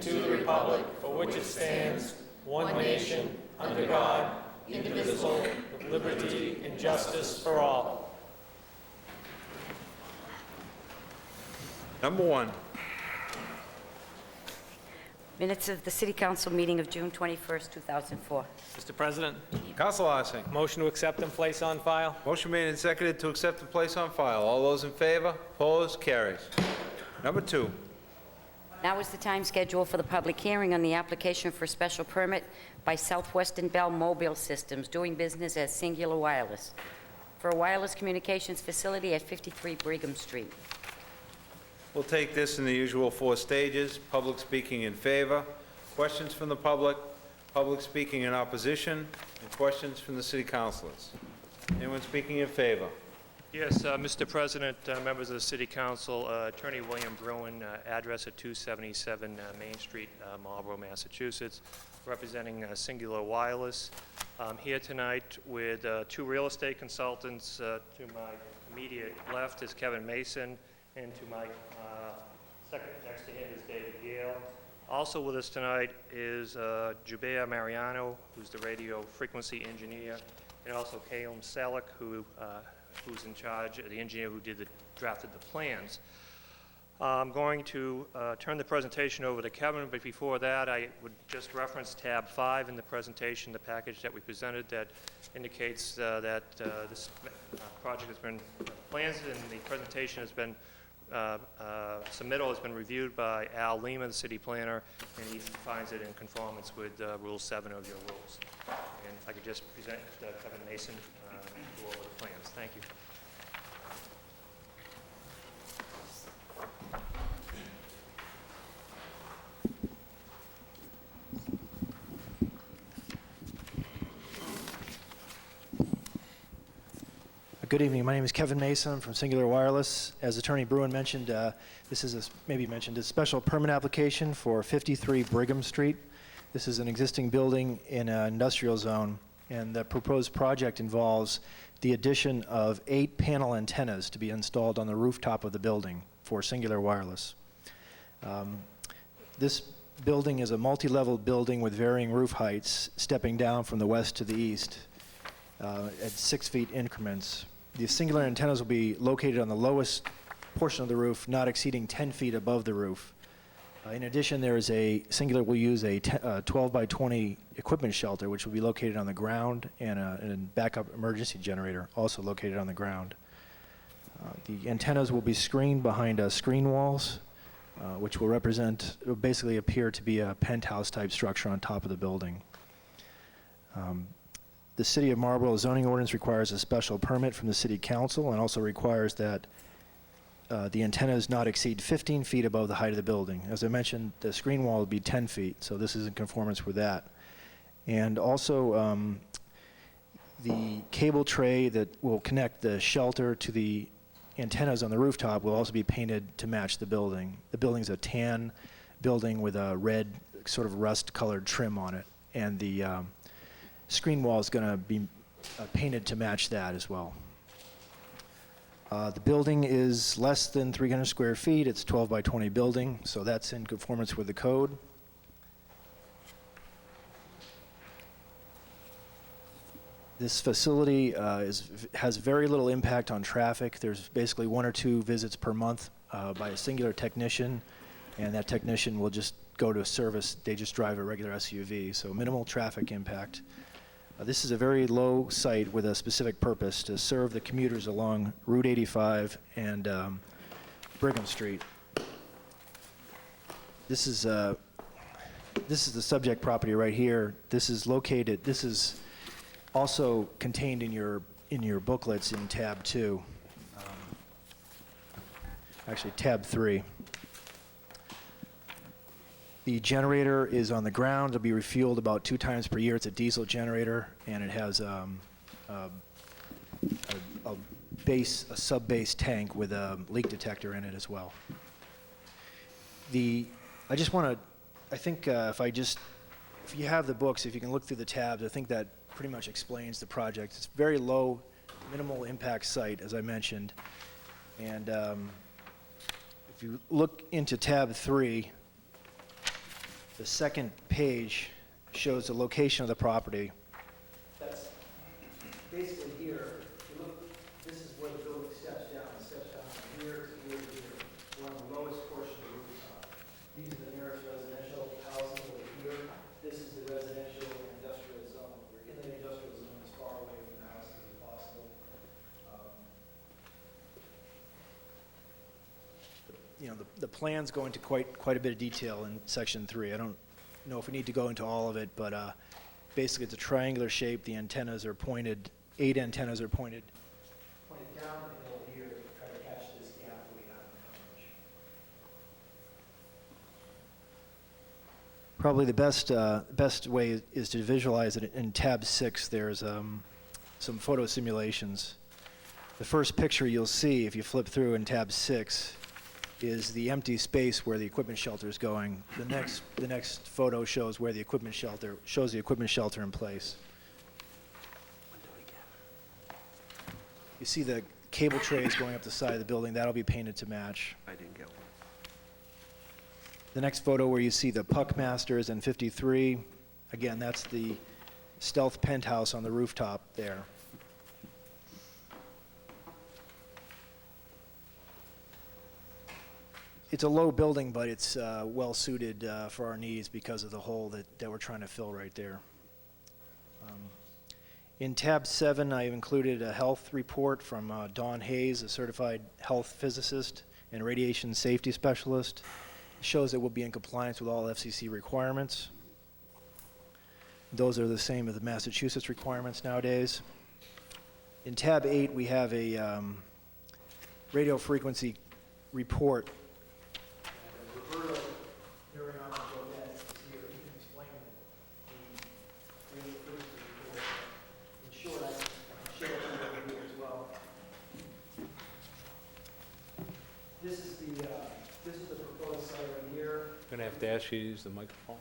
and to the republic for which it stands, one nation, under God, indivisible, with liberty and justice for all. Number one. Minutes of the City Council meeting of June 21st, 2004. Mr. President, Council Ossing. motion to accept and place on file. Motion made and seconded to accept and place on file. All those in favor? Opposed? Carries. Number two. Now is the time scheduled for the public hearing on the application for a special permit by Southwestern Bell Mobile Systems, doing business as Singular Wireless, for a wireless communications facility at 53 Brigham Street. We'll take this in the usual 4 stages. Public speaking in favor, questions from the public, public speaking in opposition, and questions from the city councilors. Anyone speaking in favor? Yes, Mr. President, members of the City Council, Attorney William Bruin, address at 277 Main Street, Marlborough, Massachusetts, representing Singular Wireless. I'm here tonight with 2 real estate consultants. To my immediate left is Kevin Mason, and to my second next to him is David Gale. Also with us tonight is Jubair Mariano, who's the radio frequency engineer, and also Calum Salick, who's in charge, the engineer who drafted the plans. I'm going to turn the presentation over to Kevin, but before that, I would just reference tab 5 in the presentation, the package that we presented that indicates that this project has been, plans and the presentation has been, submittal has been reviewed by Al Lima, the city planner, and he finds it in conformance with Rule 7 of your rules. And if I could just present Kevin Mason, go over the plans. Thank you. Good evening. My name is Kevin Mason from Singular Wireless. As Attorney Bruin mentioned, this is a special permit application for 53 Brigham Street. This is an existing building in an industrial zone, and the proposed project involves the addition of 8 panel antennas to be installed on the rooftop of the building for Singular Wireless. This building is a multi-level building with varying roof heights, stepping down from the west to the east at 6 feet increments. The Singular antennas will be located on the lowest portion of the roof, not exceeding 10 feet above the roof. In addition, Singular will use a 12 by 20 equipment shelter, which will be located on the ground, and a backup emergency generator, also located on the ground. The antennas will be screened behind screen walls, which will basically appear to be a penthouse-type structure on top of the building. The City of Marlborough zoning ordinance requires a special permit from the City Council and also requires that the antennas not exceed 15 feet above the height of the building. As I mentioned, the screen wall will be 10 feet, so this is in conformance with that. And also, the cable tray that will connect the shelter to the antennas on the rooftop will also be painted to match the building. The building's a tan building with a red, sort of rust-colored trim on it, and the screen wall is going to be painted to match that as well. The building is less than 300 square feet. It's 12 by 20 building, so that's in conformance with the code. This facility has very little impact on traffic. There's basically 1 or 2 visits per month by a Singular technician, and that technician will just go to a service. They just drive a regular SUV, so minimal traffic impact. This is a very low site with a specific purpose to serve the commuters along Route 85 and Brigham Street. This is the subject property right here. This is also contained in your booklets in tab 2. Actually, tab 3. The generator is on the ground. It'll be refueled about 2 times per year. It's a diesel generator, and it has a sub-base tank with a leak detector in it as well. I think if you have the books, if you can look through the tabs, I think that pretty much explains the project. It's a very low, minimal impact site, as I mentioned. And if you look into tab 3, The second page shows the location of the property. That's basically here. If you look, this is where the building steps down. It steps down from here to here to here. We're on the lowest portion of the rooftop. These are the nearest residential houses over here. This is the residential and industrial zone. We're in the industrial zone as far away from the houses as possible. You know, the plans go into quite a bit of detail in section 3. I don't know if we need to go into all of it, but basically it's a triangular shape. The antennas are pointed, 8 antennas are pointed down the hill here to try to catch this gap that we have in coverage. Probably the best way is to visualize it in tab 6. There's some photo simulations. The first picture you'll see if you flip through in tab 6 is the empty space where the equipment shelter is going. The next photo shows where the equipment shelter in place. You see the cable trays going up the side of the building. That'll be painted to match. I didn't get one. The next photo where you see the Puck Masters and 53, again, that's the stealth penthouse on the rooftop there. It's a low building, but it's well suited for our needs because of the hole that we're trying to fill right there. In tab 7, I've included a health report from Dawn Hayes, a certified health physicist and radiation safety specialist. It shows that we'll be in compliance with all FCC requirements. Those are the same as the Massachusetts requirements nowadays. In tab 8, we have a radio frequency report. Roberto, here on Jovet, is here. He can explain the radio frequency report. In short, I can share it over here as well. This is the proposed site right here. Going to have to ask you to use the microphone.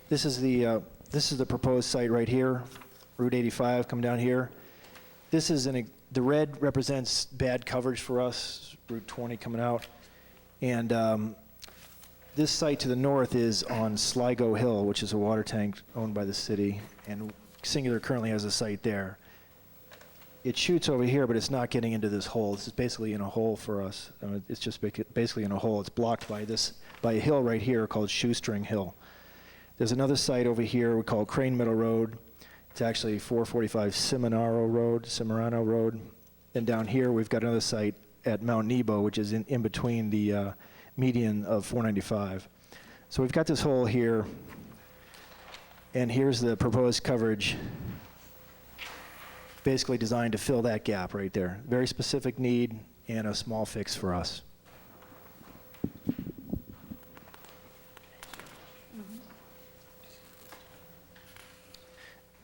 This is the proposed site right here, Route 85, come down here. This is the red represents bad coverage for us, Route 20 coming out. And this site to the north is on Sligo Hill, which is a water tank owned by the city, and Singular currently has a site there. It shoots over here, but it's not getting into this hole. This is basically in a hole for us. It's just basically in a hole. It's blocked by a hill right here called Shoestring Hill. There's another site over here we call Crane Meadow Road. It's actually 445 Cimarano Road. Then down here we've got another site at Mount Nebo, which is in between the median of 495. So we've got this hole here, and here's the proposed coverage, basically designed to fill that gap right there. Very specific need and a small fix for us.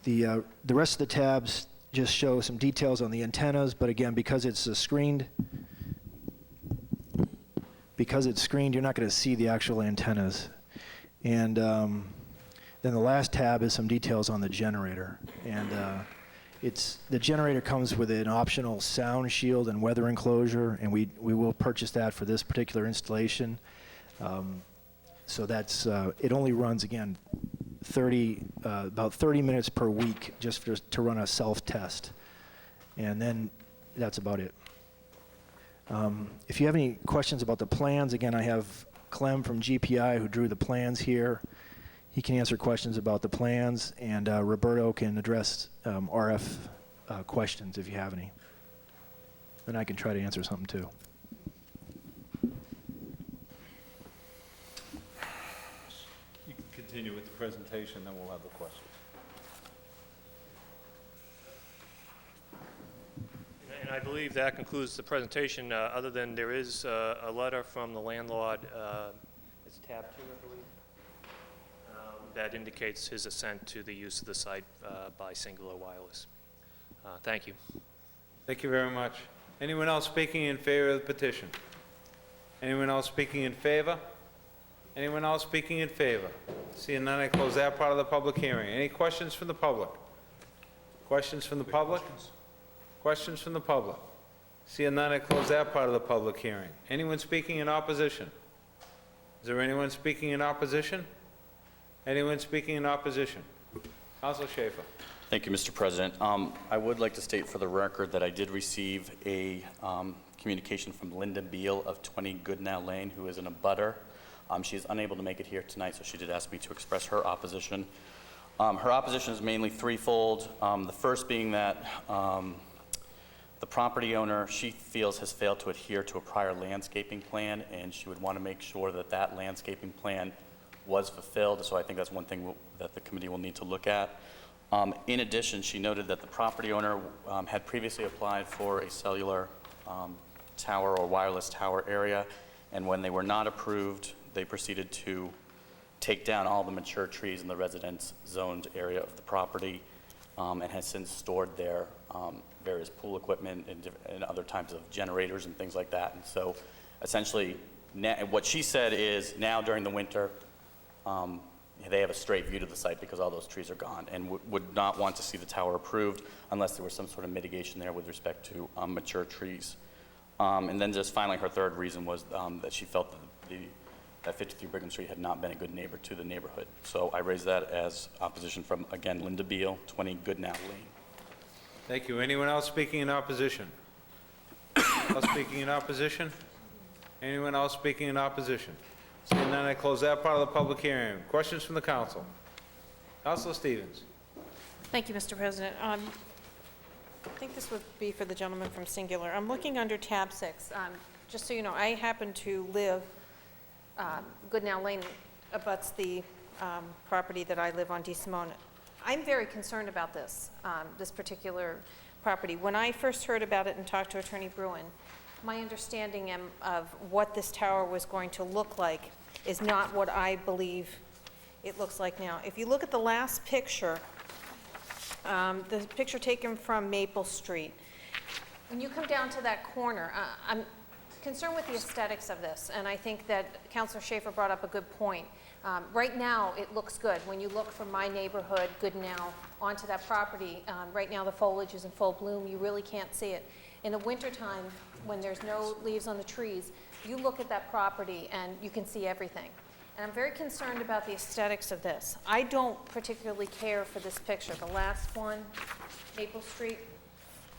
The rest of the tabs just show some details on the antennas, but again, because it's screened, you're not going to see the actual antennas. And then the last tab is some details on the generator. And the generator comes with an optional sound shield and weather enclosure, and we will purchase that for this particular installation. So that's it only runs, again, about 30 minutes per week just to run a self-test. And then that's about it. If you have any questions about the plans, again, I have Clem from GPI who drew the plans here. He can answer questions about the plans, and Roberto can address RF questions if you have any. And I can try to answer something too. You can continue with the presentation, then we'll have the questions. And I believe that concludes the presentation, other than there is a letter from the landlord, it's tab 2, I believe, that indicates his assent to the use of the site by Singular Wireless. Thank you. Thank you very much. Anyone else speaking in favor of the petition? Anyone else speaking in favor? Anyone else speaking in favor? Seeing none, I close that part of the public hearing. Any questions from the public? Questions from the public? Questions from the public? Seeing none, I close that part of the public hearing. Anyone speaking in opposition? Is there anyone speaking in opposition? Anyone speaking in opposition? Councilor Schaefer. Thank you, Mr. President. I would like to state for the record that I did receive a communication from Linda Beal of 20 Goodnow Lane, who is an abutter. She is unable to make it here tonight, so she did ask me to express her opposition. Her opposition is mainly threefold. The first being that the property owner, she feels, has failed to adhere to a prior landscaping plan, and she would want to make sure that that landscaping plan was fulfilled. So I think that's one thing that the committee will need to look at. In addition, she noted that the property owner had previously applied for a cellular tower or wireless tower area, and when they were not approved, they proceeded to take down all the mature trees in the residence zoned area of the property, and has since stored there various pool equipment and other types of generators and things like that. And so essentially, what she said is now during the winter, they have a straight view to the site because all those trees are gone, and would not want to see the tower approved unless there was some sort of mitigation there with respect to mature trees. And then just finally, her third reason was that she felt that 53 Brigham Street had not been a good neighbor to the neighborhood. So I raised that as opposition from, again, Linda Beal, 20 Goodnow Lane. Thank you. Anyone else speaking in opposition? Else speaking in opposition? Anyone else speaking in opposition? Seeing none, I close that part of the public hearing. Questions from the council? Councilor Stevens. Thank you, Mr. President. I think this would be for the gentleman from Singular. I'm looking under tab 6. Just so you know, I happen to live, Goodnow Lane abuts the property that I live on, DeSimone. I'm very concerned about this, this particular property. When I first heard about it and talked to Attorney Bruin, my understanding of what this tower was going to look like is not what I believe it looks like now. If you look at the last picture, the picture taken from Maple Street, when you come down to that corner, I'm concerned with the aesthetics of this, and I think that Councilor Schaefer brought up a good point. Right now, it looks good. When you look from my neighborhood, Goodnow, onto that property, right now the foliage is in full bloom. You really can't see it. In the wintertime, when there's no leaves on the trees, you look at that property and you can see everything. And I'm very concerned about the aesthetics of this. I don't particularly care for this picture, the last one, Maple Street.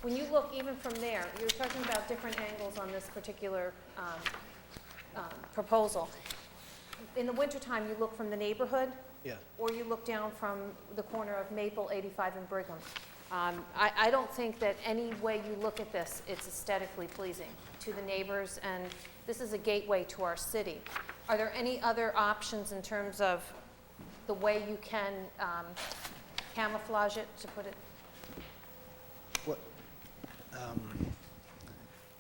When you look even from there, you're talking about different angles on this particular proposal. In the wintertime, you look from the neighborhood, or you look down from the corner of Maple, 85, and Brigham. I don't think that any way you look at this, it's aesthetically pleasing to the neighbors, and this is a gateway to our city. Are there any other options in terms of the way you can camouflage it, to put it?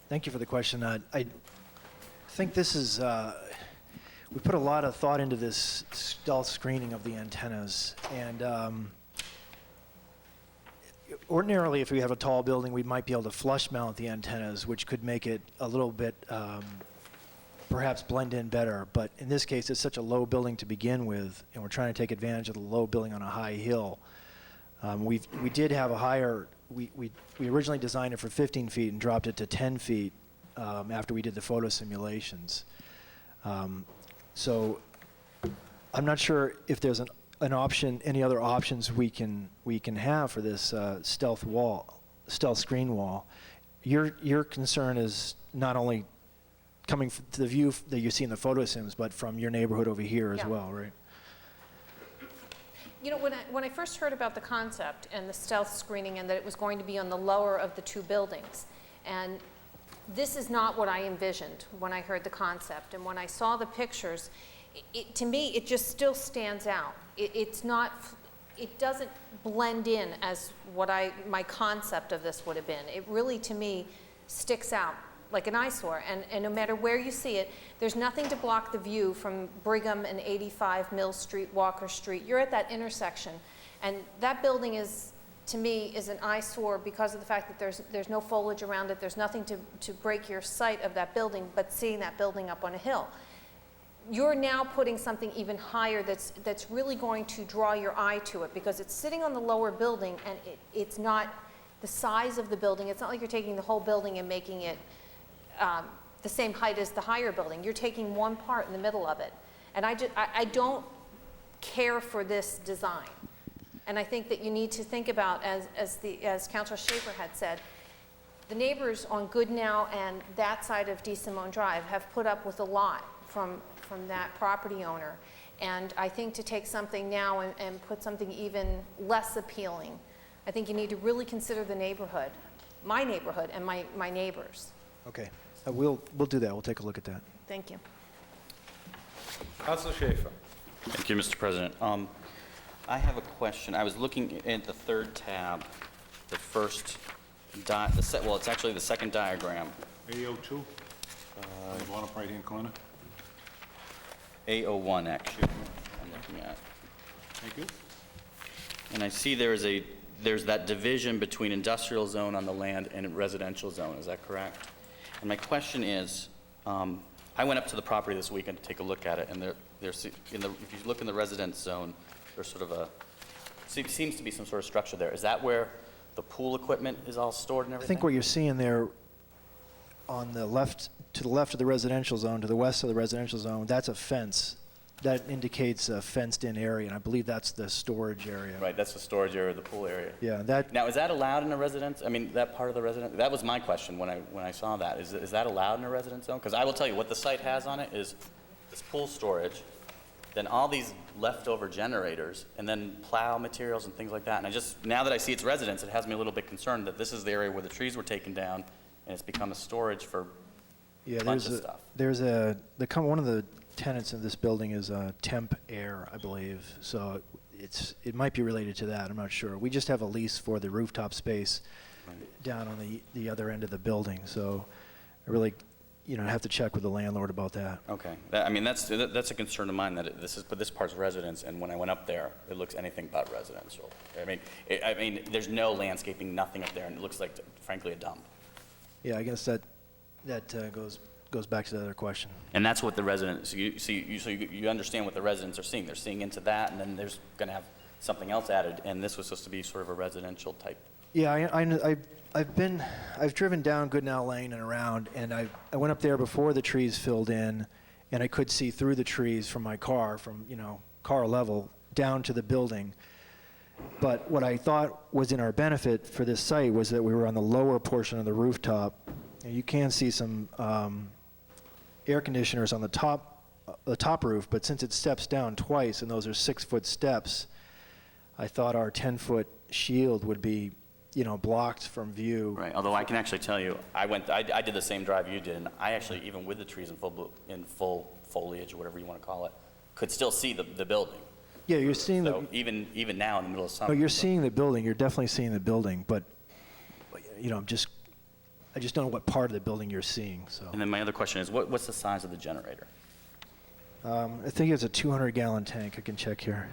Thank you for the question. I think this is, we put a lot of thought into this stealth screening of the antennas, and ordinarily, if we have a tall building, we might be able to flush mount the antennas, which could make it a little bit, perhaps blend in better. But in this case, it's such a low building to begin with, and we're trying to take advantage of the low building on a high hill. We did have a higher, we originally designed it for 15 feet and dropped it to 10 feet after we did the photo simulations. So I'm not sure if there's an option, any other options we can have for this stealth screen wall. Your concern is not only coming to the view that you see in the photo sims, but from your neighborhood over here as well, right? You know, when I first heard about the concept and the stealth screening and that it was going to be on the lower of the two buildings, and this is not what I envisioned when I heard the concept. And when I saw the pictures, to me, it just still stands out. It doesn't blend in as what my concept of this would have been. It really, to me, sticks out like an eyesore. And no matter where you see it, there's nothing to block the view from Brigham and 85 Mill Street, Walker Street. You're at that intersection. And that building is, to me, is an eyesore because of the fact that there's no foliage around it. There's nothing to break your sight of that building, but seeing that building up on a hill. You're now putting something even higher that's really going to draw your eye to it because it's sitting on the lower building and it's not the size of the building. It's not like you're taking the whole building and making it the same height as the higher building. You're taking one part in the middle of it. And I don't care for this design. And I think that you need to think about, as Councilor Schaefer had said, the neighbors on Goodnow and that side of D. Simone Drive have put up with a lot from that property owner. And I think to take something now and put something even less appealing, I think you need to really consider the neighborhood, my neighborhood and my neighbors. Okay. We'll do that. We'll take a look at that. Thank you. Councilor Schaefer. Thank you, Mr. President. I have a question. I was looking at the third tab, the first, well, it's actually the second diagram. A02, bottom right-hand corner. A01, actually, I'm looking at. Thank you. And I see there's that division between industrial zone on the land and residential zone. Is that correct? And my question is, I went up to the property this weekend to take a look at it, and if you look in the residence zone, there's sort of seems to be some sort of structure there. Is that where the pool equipment is all stored and I everything? think what you're seeing there on the left, to the left of the residential zone, to the west of the residential zone, that's a fence. That indicates a fenced-in area, and I believe that's the storage area. Right, that's the storage area, the pool area. Yeah, that, Now, is that allowed in a residence? I mean, that part of the residence? That was my question when I saw that. Is that allowed in a residence zone? Because I will tell you, what the site has on it is this pool storage, then all these leftover generators, and then plow materials and things like that. And now that I see it's residence, it has me a little bit concerned that this is the area where the trees were taken down, and it's become a storage for a bunch of stuff. One of the tenants in this building is Temp Air, I believe. So it might be related to that. I'm not sure. We just have a lease for the rooftop space down on the other end of the building. So I really, have to check with the landlord about that. Okay. I mean, that's a concern of mine, that this part's residence, and when I went up there, it looks anything but residential. I mean, there's no landscaping, nothing up there, and it looks like, frankly, a dump. Yeah, I guess that goes back to the other question. And that's what the residents, so you understand what the residents are seeing. They're seeing into that, and then there's going to have something else added, and this was supposed to be sort of a residential type. Yeah, I've driven down Goodnow Lane and around, and I went up there before the trees filled in, and I could see through the trees from my car, from car level down to the building. But what I thought was in our benefit for this site was that we were on the lower portion of the rooftop. And you can see some air conditioners on the top roof, but since it steps down twice and those are 6-foot steps, I thought our 10-foot shield would be, blocked from view. Right, although I can actually tell you, I did the same drive you did, and I actually, even with the trees in full foliage, or whatever you want to call it, could still see the building. Yeah, you're seeing so even now in the middle of summer. No, you're seeing the building. You're definitely seeing the building, but I just don't know what part of the building you're seeing. So. And then my other question is, what's the size of the generator? I think it's a 200-gallon tank. I can check here.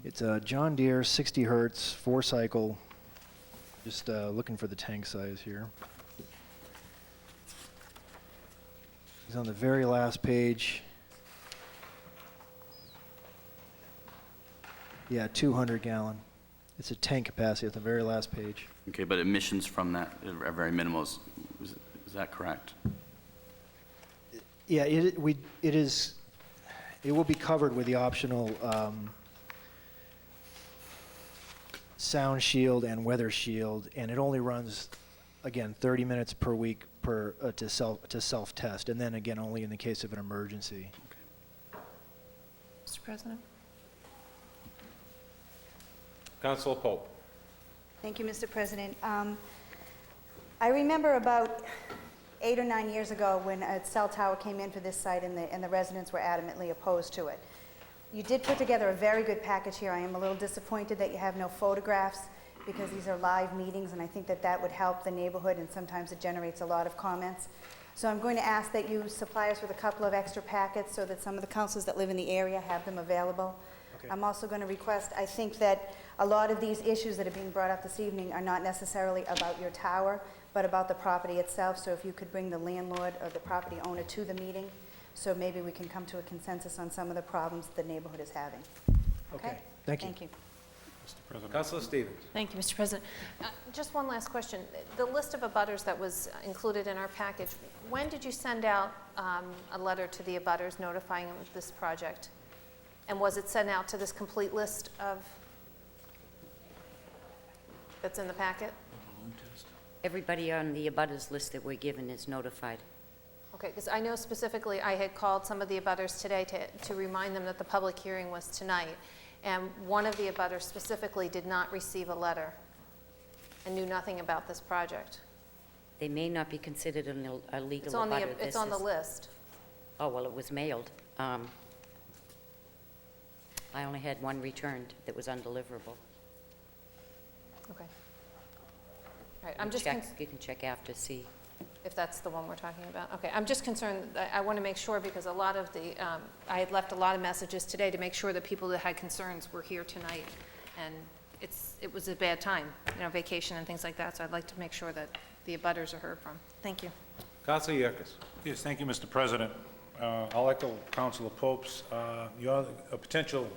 It's a John Deere 60 hertz, 4-cycle. Just looking for the tank size here. It's on the very last page. Yeah, 200-gallon. It's a tank capacity at the very last page. Okay, but emissions from that are very minimal. Is that correct? Yeah, it will be covered with the optional sound shield and weather shield, and it only runs, again, 30 minutes per week to self-test, and then again only in the case of an emergency. Mr. President? Councilor Pope. Thank you, Mr. President. I remember about 8 or 9 years ago when a cell tower came in for this site and the residents were adamantly opposed to it. You did put together a very good package here. I am a little disappointed that you have no photographs because these are live meetings, and I think that would help the neighborhood, and sometimes it generates a lot of comments. So I'm going to ask that you supply us with a couple of extra packets so that some of the councilors that live in the area have them available. I'm also going to request, I think that a lot of these issues that are being brought up this evening are not necessarily about your tower, but about the property itself. So if you could bring the landlord or the property owner to the meeting, so maybe we can come to a consensus on some of the problems the neighborhood is having. Okay, thank you. Thank you. Mr. President. Councilor Stevens. Thank you, Mr. President. Just one last question. The list of abutters that was included in our package, when did you send out a letter to the abutters notifying them of this project? And was it sent out to this complete list of, that's in the packet? Everybody on the abutters list that we're given is notified. Okay, because I know specifically I had called some of the abutters today to remind them that the public hearing was tonight. And one of the abutters specifically did not receive a letter and knew nothing about this project. They may not be considered a legal It's on the, abutter. it's on the list. Oh, well, it was mailed. I only had one returned that was undeliverable. Okay. All right, I'm You just, check- You can check after, see. if that's the one we're talking about. Okay, I'm just concerned, I want to make sure, because a lot of the, I had left a lot of messages today to make sure that people that had concerns were here tonight, and it was a bad time, vacation and things like that, so I'd like to make sure that the abutters are heard from. Thank you. Councilor Yerkes. Yes, thank you, Mr. President. I'll echo Councilor Pope's. You're a potential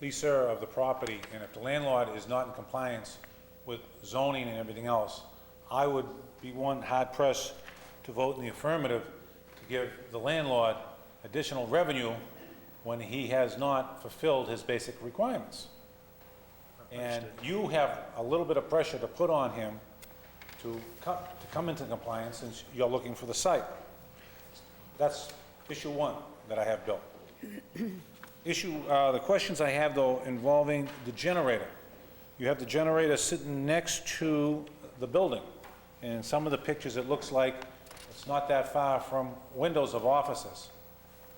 leaser of the property, and if the landlord is not in compliance with zoning and everything else, I would be hard pressed to vote in the affirmative to give the landlord additional revenue when he has not fulfilled his basic requirements. And you have a little bit of pressure to put on him to come into compliance since you're looking for the site. That's issue one that I have, Bill. The questions I have, though, involving the generator. You have the generator sitting next to the building. In some of the pictures, it looks like it's not that far from windows of offices.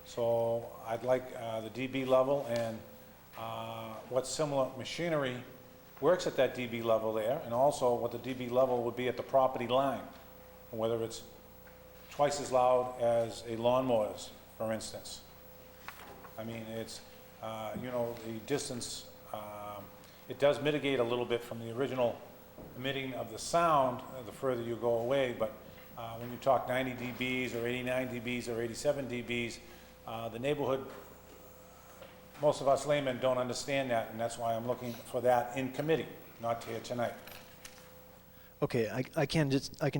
So I'd like the DB level and what similar machinery works at that DB level there, and also what the DB level would be at the property line, and whether it's twice as loud as a lawnmower's, for instance. I mean, it's, the distance, it does mitigate a little bit from the original emitting of the sound the further you go away, but when you talk 90 dBs or 89 dBs or 87 dBs, the neighborhood, most of us laymen don't understand that, and that's why I'm looking for that in committee, not here tonight. Okay, I can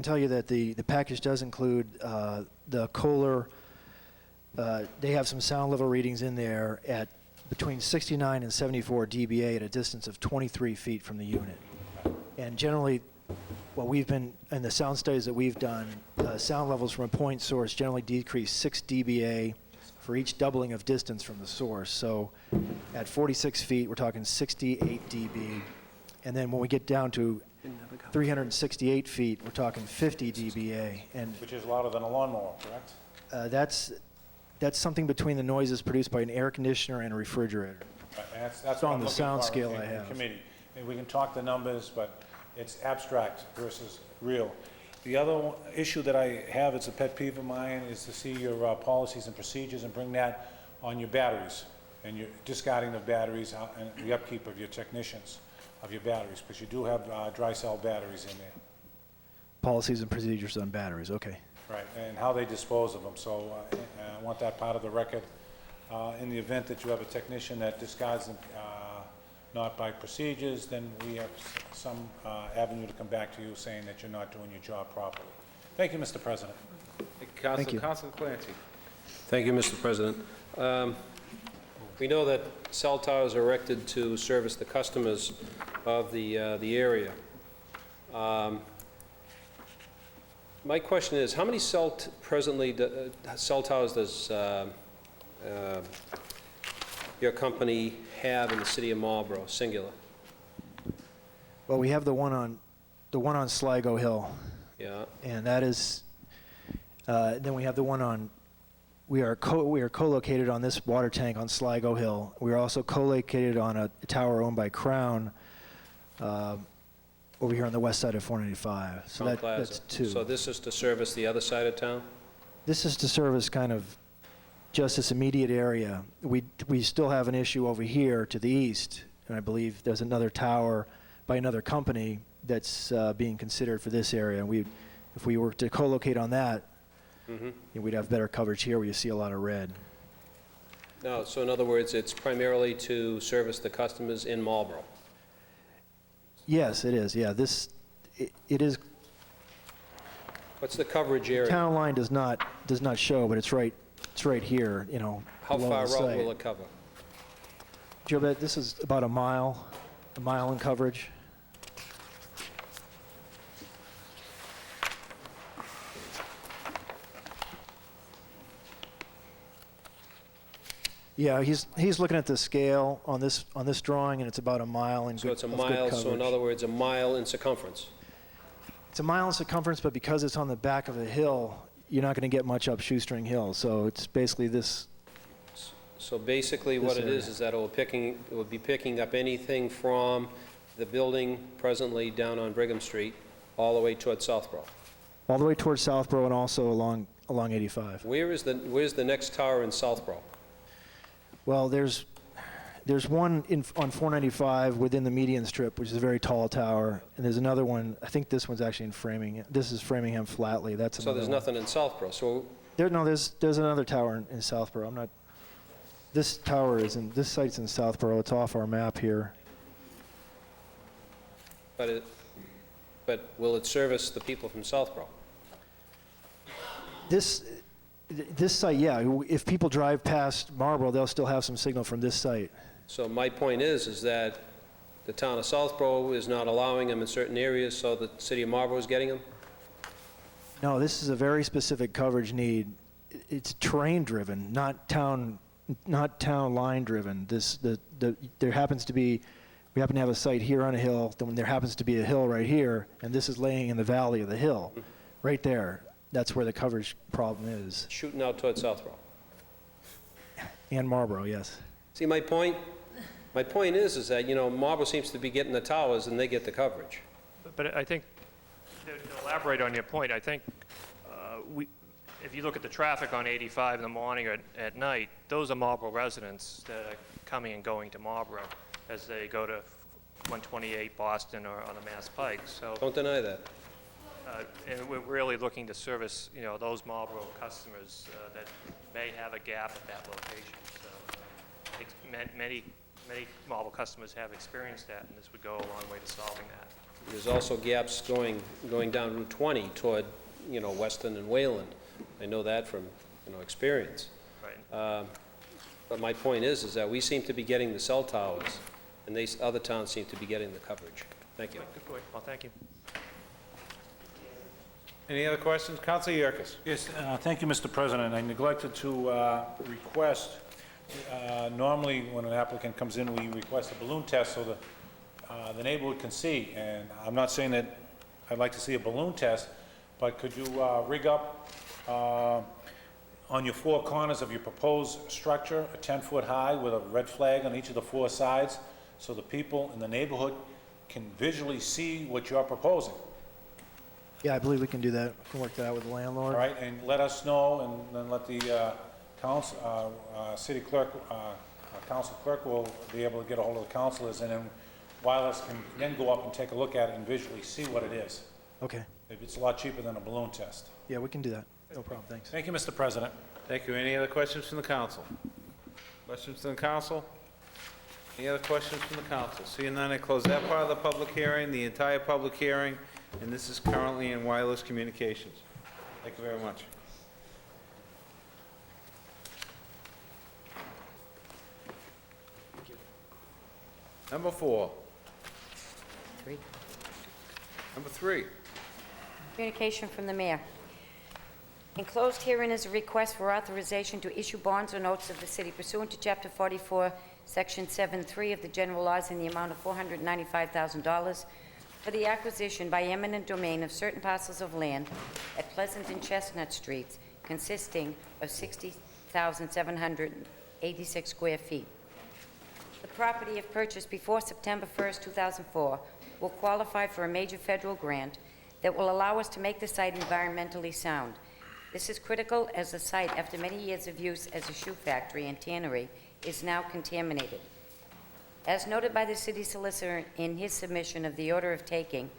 tell you that the package does include the Kohler. They have some sound level readings in there at between 69 and 74 dBA at a distance of 23 feet from the unit. And generally, what we've been, in the sound studies that we've done, sound levels from a point source generally decrease 6 dBA for each doubling of distance from the source. So at 46 feet, we're talking 68 dB. And then when we get down to 368 feet, we're talking 50 dBA. And Which is louder than a lawnmower, correct? that's something between the noises produced by an air conditioner and a refrigerator. Right, and that's It's what on I'm the looking sound for scale in I have. committee. And we can talk the numbers, but it's abstract versus real. The other issue that I have, it's a pet peeve of mine, is to see your policies and procedures and bring that on your batteries and your discarding of batteries and the upkeep of your technicians of your batteries, because you do have dry cell batteries in there. Policies and procedures on batteries, okay. Right, and how they dispose of them. So I want that part of the record. In the event that you have a technician that discards them not by procedures, then we have some avenue to come back to you saying that you're not doing your job properly. Thank you, Mr. President. Thank you. Councilor Clancy. Thank you, Mr. President. We know that cell towers are erected to service the customers of the area. My question is, how many cell towers does your company have in the city of Marlborough, singular? Well, we have the one on Sligo Hill, Yeah. and that is. Then we have the one on. We are co-located on this water tank on Sligo Hill. We are also co-located on a tower owned by Crown over here on the west side of 495. So Crown Plaza. that's two. So this is to service the other side of town? This is to service kind of just this immediate area. We still have an issue over here to the east, and I believe there's another tower by another company that's being considered for this area. And if we were to co-locate on that, we'd have better coverage here where you see a lot of red. No, so in other words, it's primarily to service the customers in Marlboro. Yes, it is. Yeah, it is. What's the coverage area? Town line does not show, but it's right here. You know, How below far the out site. will it cover? Joe, bet this is about a mile in coverage. Yeah, he's looking at the scale on this drawing, and it's about a mile in So it's a of good mile, so in coverage. other words, a mile in circumference. It's a mile in circumference, but because it's on the back of the hill, you're not going to get much up Shoestring Hill. So it's basically this. So basically what This it is that it will be picking up anything from the building presently down on Brigham Street all the way towards Southborough. All the way towards Southborough and also along 85. Where's the next tower in Southborough? Well, there's one on 495 within the median strip, which is a very tall tower, and there's another one. I think this one's actually in Framingham. This is Framingham Flatley. That's So there's another one. nothing in Southborough. So There's another tower in Southborough. This tower is in, this site's in Southborough. It's off our map here. but will it service the people from Southborough? This site, yeah, if people drive past Marlboro, they'll still have some signal from this site. So my point is that the town of Southborough is not allowing them in certain areas, so the city of Marlborough is getting them? No, this is a very specific coverage need. It's terrain-driven, not town line-driven. There happens to be, we happen to have a site here on a hill, then there happens to be a hill right here, and this is laying in the valley of the hill, right there. That's where the coverage problem is. Shooting out towards Southborough. And Marlboro, yes. See, my point? My point is that, Marlboro seems to be getting the towers and they get the coverage. But I think, to elaborate on your point, I think if you look at the traffic on 85 in the morning or at night, those are Marlboro residents that are coming and going to Marlboro as they go to 128 Boston or on the Mass Pike. So, Don't deny that. and we're really looking to service, those Marlboro customers that may have a gap at that location. So, many Marlboro customers have experienced that, and this would go a long way to solving that. There's also gaps going down Route 20 toward, Weston and Wayland. I know that from, experience. Right. But my point is that we seem to be getting the cell towers, and these other towns seem to be getting the coverage. Thank you. Good point. Well, thank you. Any other questions? Councilor Yerkes. Yes, thank you, Mr. President. I neglected to request, normally when an applicant comes in, we request a balloon test so the neighborhood can see. And I'm not saying that I'd like to see a balloon test, but could you rig up on your four corners of your proposed structure, a 10-foot high with a red flag on each of the four sides, so the people in the neighborhood can visually see what you're proposing? Yeah, I believe we can do that. We can work that out with the landlord. All right, and let us know, and then let the city clerk, council clerk will be able to get a hold of the councilors, and then Wireless can then go up and take a look at it and visually see what it is. Okay. It's a lot cheaper than a balloon test. Yeah, we can do that. No problem. Thanks. Thank you, Mr. President. Thank you. Any other questions from the council? Questions from the council? Any other questions from the council? Seeing none, I close that part of the public hearing, the entire public hearing, and this is currently in wireless communications. Thank you very much. Number 4. 3. Number 3. Communication from the mayor. Enclosed herein is a request for authorization to issue bonds or notes of the city pursuant to Chapter 44, Section 7.3 of the general laws in the amount of $495,000 for the acquisition by eminent domain of certain parcels of land at Pleasant and Chestnut Streets consisting of 60,786 square feet. The property, if purchased before September 1st, 2004, will qualify for a major federal grant that will allow us to make the site environmentally sound. This is critical as the site, after many years of use as a shoe factory and tannery, is now contaminated. As noted by the city solicitor in his submission of the order of taking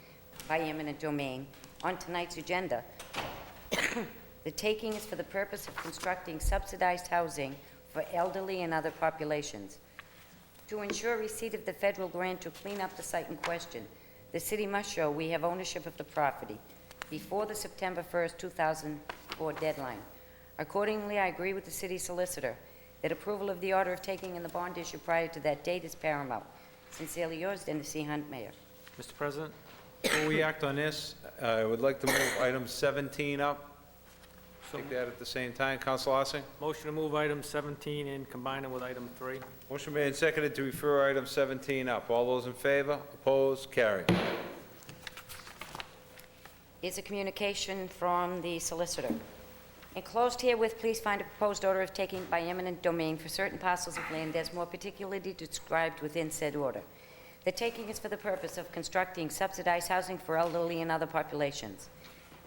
by eminent domain on tonight's agenda, the taking is for the purpose of constructing subsidized housing for elderly and other populations. To ensure receipt of the federal grant to clean up the site in question, the city must show we have ownership of the property before the September 1st, 2004 deadline. Accordingly, I agree with the city solicitor that approval of the order of taking and the bond issue prior to that date is paramount. Sincerely yours, Dennis C. Hunt, Mayor. Mr. President? Before we act on this, I would like to move item 17 up. Take that at the same time. Counsel Ossing? Motion to move item 17 and combine it with item 3. Motion made and seconded to refer item 17 up. All those in favor? Opposed? Carried. Is a communication from the solicitor. Enclosed herewith, please find a proposed order of taking by eminent domain for certain parcels of land as more particularly described within said order. The taking is for the purpose of constructing subsidized housing for elderly and other populations.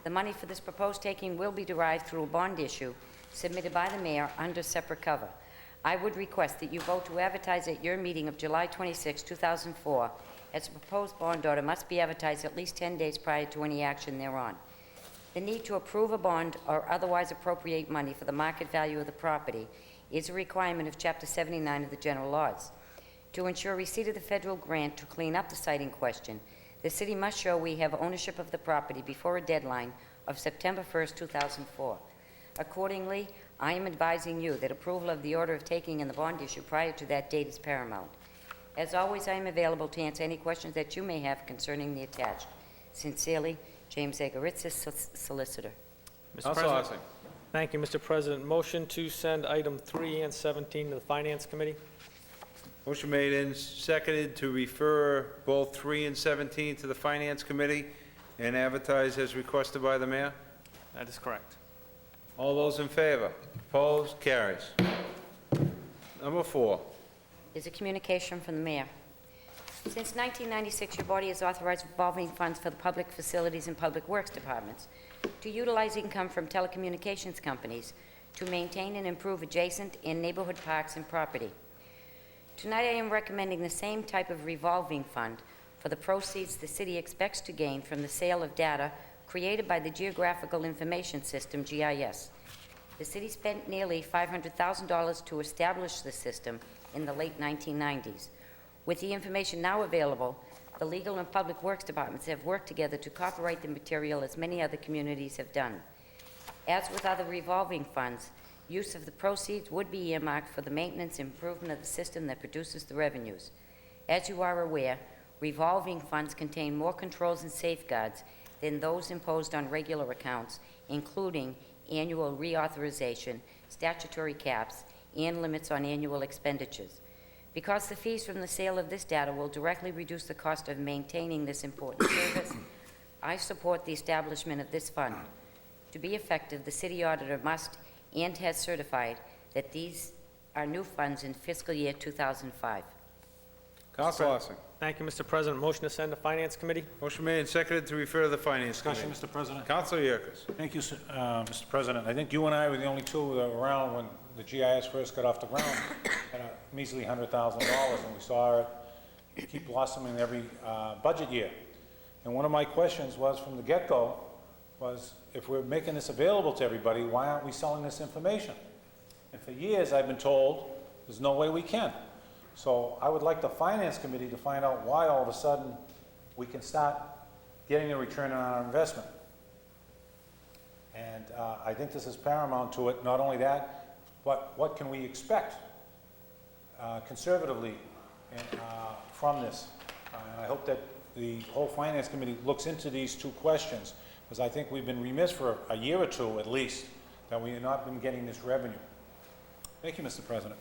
The money for this proposed taking will be derived through a bond issue submitted by the mayor under separate cover. I would request that you vote to advertise at your meeting of July 26, 2004, as a proposed bond order must be advertised at least 10 days prior to any action thereon. The need to approve a bond or otherwise appropriate money for the market value of the property is a requirement of Chapter 79 of the general laws. To ensure receipt of the federal grant to clean up the site in question, the city must show we have ownership of the property before a deadline of September 1st, 2004. Accordingly, I am advising you that approval of the order of taking and the bond issue prior to that date is paramount. As always, I am available to answer any questions that you may have concerning the attached. Sincerely, James Zagoritsis, Solicitor. Mr. Counsel President? Ossing? Thank you, Mr. President. Motion to send item 3 and 17 to the Finance Committee. Motion made and seconded to refer both 3 and 17 to the Finance Committee and advertise as requested by the mayor. That is correct. All those in favor? Opposed? Carries. Number 4. Is a communication from the mayor. Since 1996, your body has authorized revolving funds for the public facilities and public works departments to utilize income from telecommunications companies to maintain and improve adjacent and neighborhood parks and property. Tonight, I am recommending the same type of revolving fund for the proceeds the city expects to gain from the sale of data created by the Geographical Information System, GIS. The city spent nearly $500,000 to establish the system in the late 1990s. With the information now available, the legal and public works departments have worked together to copyright the material as many other communities have done. As with other revolving funds, use of the proceeds would be earmarked for the maintenance and improvement of the system that produces the revenues. As you are aware, revolving funds contain more controls and safeguards than those imposed on regular accounts, including annual reauthorization, statutory caps, and limits on annual expenditures. Because the fees from the sale of this data will directly reduce the cost of maintaining this important service, I support the establishment of this fund. To be effective, the city auditor must and has certified that these are new funds in fiscal year 2005. Counsel Ossing. Thank you, Mr. President. Motion to send to Finance Committee. Motion made and seconded to refer to the Finance Discussion, Committee. Mr. President. Counsel Yerkes. Thank you, Mr. President. I think you and I were the only two that were around when the GIS first got off the ground at a measly $100,000, and we saw it keep blossoming every budget year. And one of my questions was, from the get-go, was if we're making this available to everybody, why aren't we selling this information? And for years, I've been told, there's no way we can. So I would like the Finance Committee to find out why all of a sudden we can start getting a return on our investment. And I think this is paramount to it. Not only that, but what can we expect conservatively from this? And I hope that the whole Finance Committee looks into these two questions, because I think we've been remiss for a year or two at least, that we have not been getting this revenue. Thank you, Mr. President.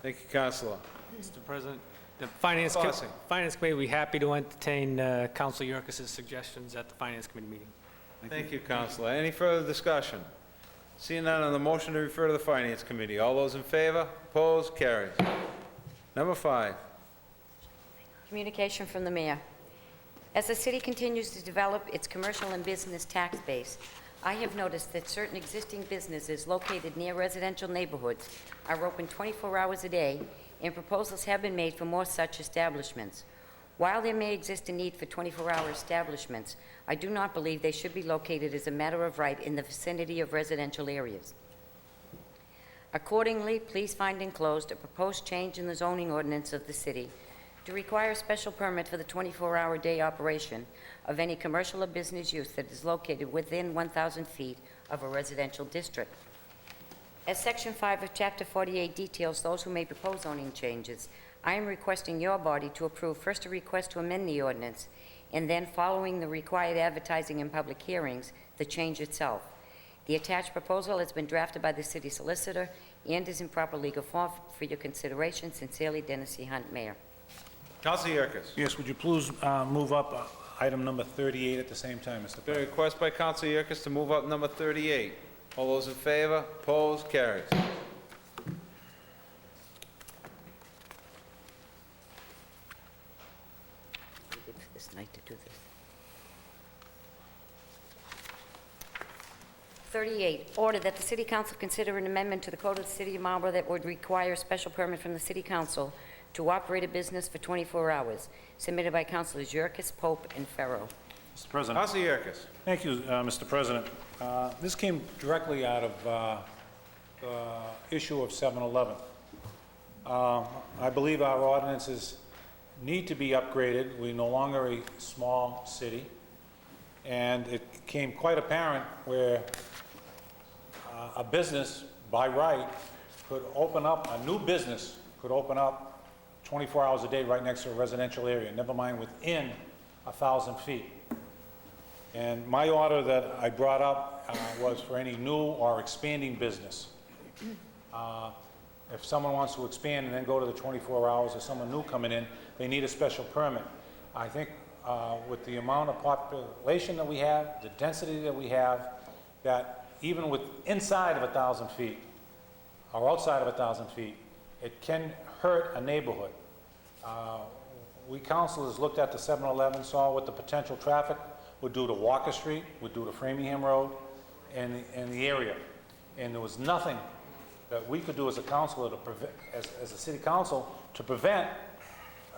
Thank you, Counsel. Mr. President, the Finance Ossing. Committee will be happy to entertain Council Yerkes' suggestions at the Finance Committee meeting. Thank you, Counselor. Any further discussion? Seeing none on the motion to refer to the Finance Committee. All those in favor? Opposed? Carries. Number 5. Communication from the mayor. As the city continues to develop its commercial and business tax base, I have noticed that certain existing businesses located near residential neighborhoods are open 24 hours a day, and proposals have been made for more such establishments. While there may exist a need for 24-hour establishments, I do not believe they should be located as a matter of right in the vicinity of residential areas. Accordingly, please find enclosed a proposed change in the zoning ordinance of the city to require a special permit for the 24-hour day operation of any commercial or business use that is located within 1,000 feet of a residential district. As Section 5 of Chapter 48 details those who may propose zoning changes, I am requesting your body to approve first a request to amend the ordinance, and then, following the required advertising and public hearings, the change itself. The attached proposal has been drafted by the city solicitor and is in proper legal form for your consideration. Sincerely, Dennis C. Hunt, Mayor. Council Yerkes. Yes, would you please move up item number 38 at the same time, Mr. Been a President? request by Council Yerkes to move up number 38. All those in favor? Opposed? Carries. Good for this night to do this. 38, order that the City Council consider an amendment to the Code of the City of Marlborough that would require a special permit from the City Council to operate a business for 24 hours, submitted by Councilors Yerkes, Pope, and Farrow. Mr. President. Council Yerkes. Thank you, Mr. President. This came directly out of the issue of 7-Eleven. I believe our ordinances need to be upgraded. We're no longer a small city, and it became quite apparent where a business, by right, could open up, a new business could open up 24 hours a day right next to a residential area, never mind within 1,000 feet. And my order that I brought up was for any new or expanding business. If someone wants to expand and then go to the 24 hours, or someone new coming in, they need a special permit. I think with the amount of population that we have, the density that we have, that even with inside of 1,000 feet or outside of 1,000 feet, it can hurt a neighborhood. We councilors looked at the 7-Eleven, saw what the potential traffic would do to Walker Street, would do to Framingham Road, and the area. And there was nothing that we could do as a councilor, to as a city council, to prevent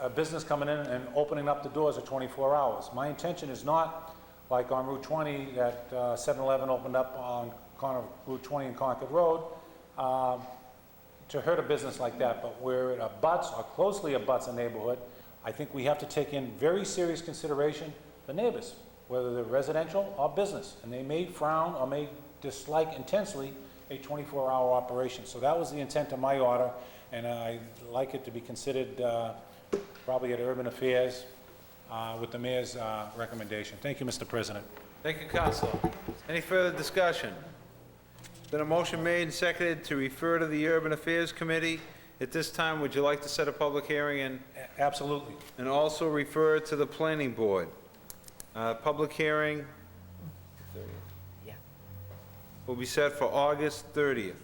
a business coming in and opening up the doors at 24 hours. My intention is not like on Route 20 that 7-Eleven opened up on Route 20 and Concord Road to hurt a business like that, but where it abuts or closely abuts a neighborhood, I think we have to take in very serious consideration the neighbors, whether they're residential or business, and they may frown or may dislike intensely a 24-hour operation. So that was the intent of my order, and I'd like it to be considered probably at Urban Affairs with the mayor's recommendation. Thank you, Mr. President. Thank you, Councilor. Any further discussion? Been a motion made and seconded to refer to the Urban Affairs Committee. At this time, would you like to set a public hearing Absolutely. and also refer to the Planning Board? Public hearing Yeah. will be set for August 30th.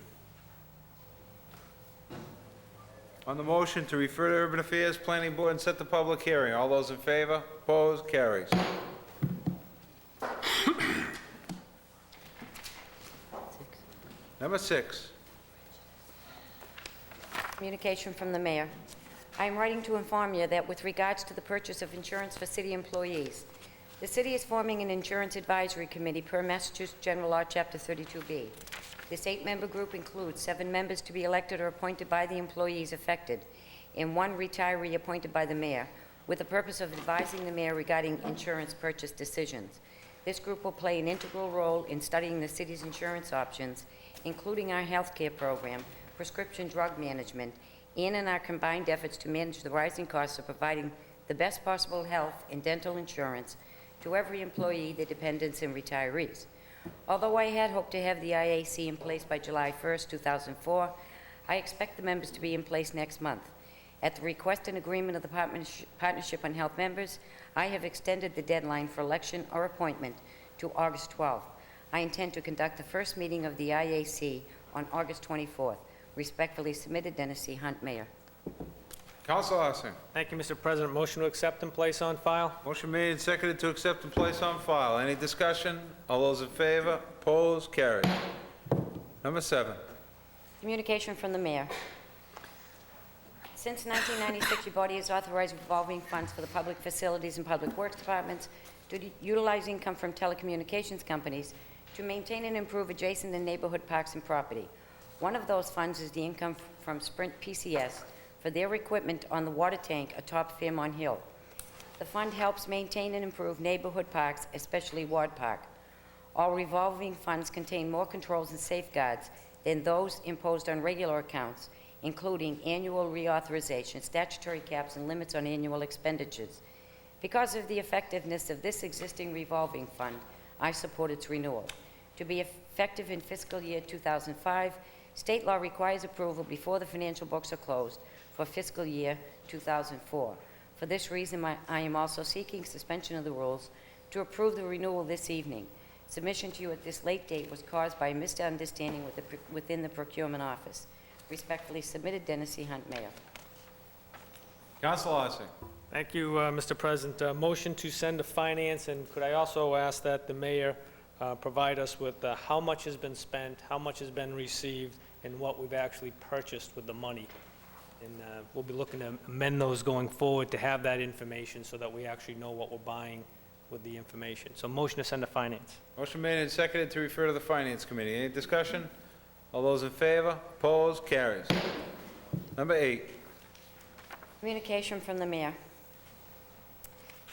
On the motion to refer to Urban Affairs Planning Board and set the public hearing, all those in favor? Opposed? Carries. Number 6. Communication from the mayor. I am writing to inform you that with regards to the purchase of insurance for city employees, the city is forming an insurance advisory committee per Massachusetts General Law, Chapter 32B. This 8-member group includes 7 members to be elected or appointed by the employees affected, and 1 retiree appointed by the mayor, with the purpose of advising the mayor regarding insurance purchase decisions. This group will play an integral role in studying the city's insurance options, including our health care program, prescription drug management, and in our combined efforts to manage the rising costs of providing the best possible health and dental insurance to every employee, their dependents, and retirees. Although I had hoped to have the IAC in place by July 1st, 2004, I expect the members to be in place next month. At the request and agreement of the Partnership on Health members, I have extended the deadline for election or appointment to August 12th. I intend to conduct the first meeting of the IAC on August 24th. Respectfully submitted, Dennis C. Hunt, Mayor. Council Larson. Thank you, Mr. President. Motion to accept and place on file? Motion made and seconded to accept and place on file. Any discussion? All those in favor? Opposed? Carried. Number 7. Communication from the mayor. Since 1996, your body has authorized revolving funds for the public facilities and public works departments to utilize income from telecommunications companies to maintain and improve adjacent and neighborhood parks and property. One of those funds is the income from Sprint PCS for their equipment on the water tank atop Fairmont Hill. The fund helps maintain and improve neighborhood parks, especially Ward Park. All revolving funds contain more controls and safeguards than those imposed on regular accounts, including annual reauthorization, statutory caps, and limits on annual expenditures. Because of the effectiveness of this existing revolving fund, I support its renewal. To be effective in fiscal year 2005, state law requires approval before the financial books are closed for fiscal year 2004. For this reason, I am also seeking suspension of the rules to approve the renewal this evening. Submission to you at this late date was caused by a misunderstanding within the procurement office. Respectfully submitted, Dennis C. Hunt, Mayor. Council Larson. Thank you, Mr. President. Motion to send to finance, and could I also ask that the mayor provide us with how much has been spent, how much has been received, and what we've actually purchased with the money? And we'll be looking to amend those going forward to have that information so that we actually know what we're buying with the information. So motion to send to finance. Motion made and seconded to refer to the Finance Committee. Any discussion? All those in favor? Opposed? Carries. Number 8. Communication from the mayor.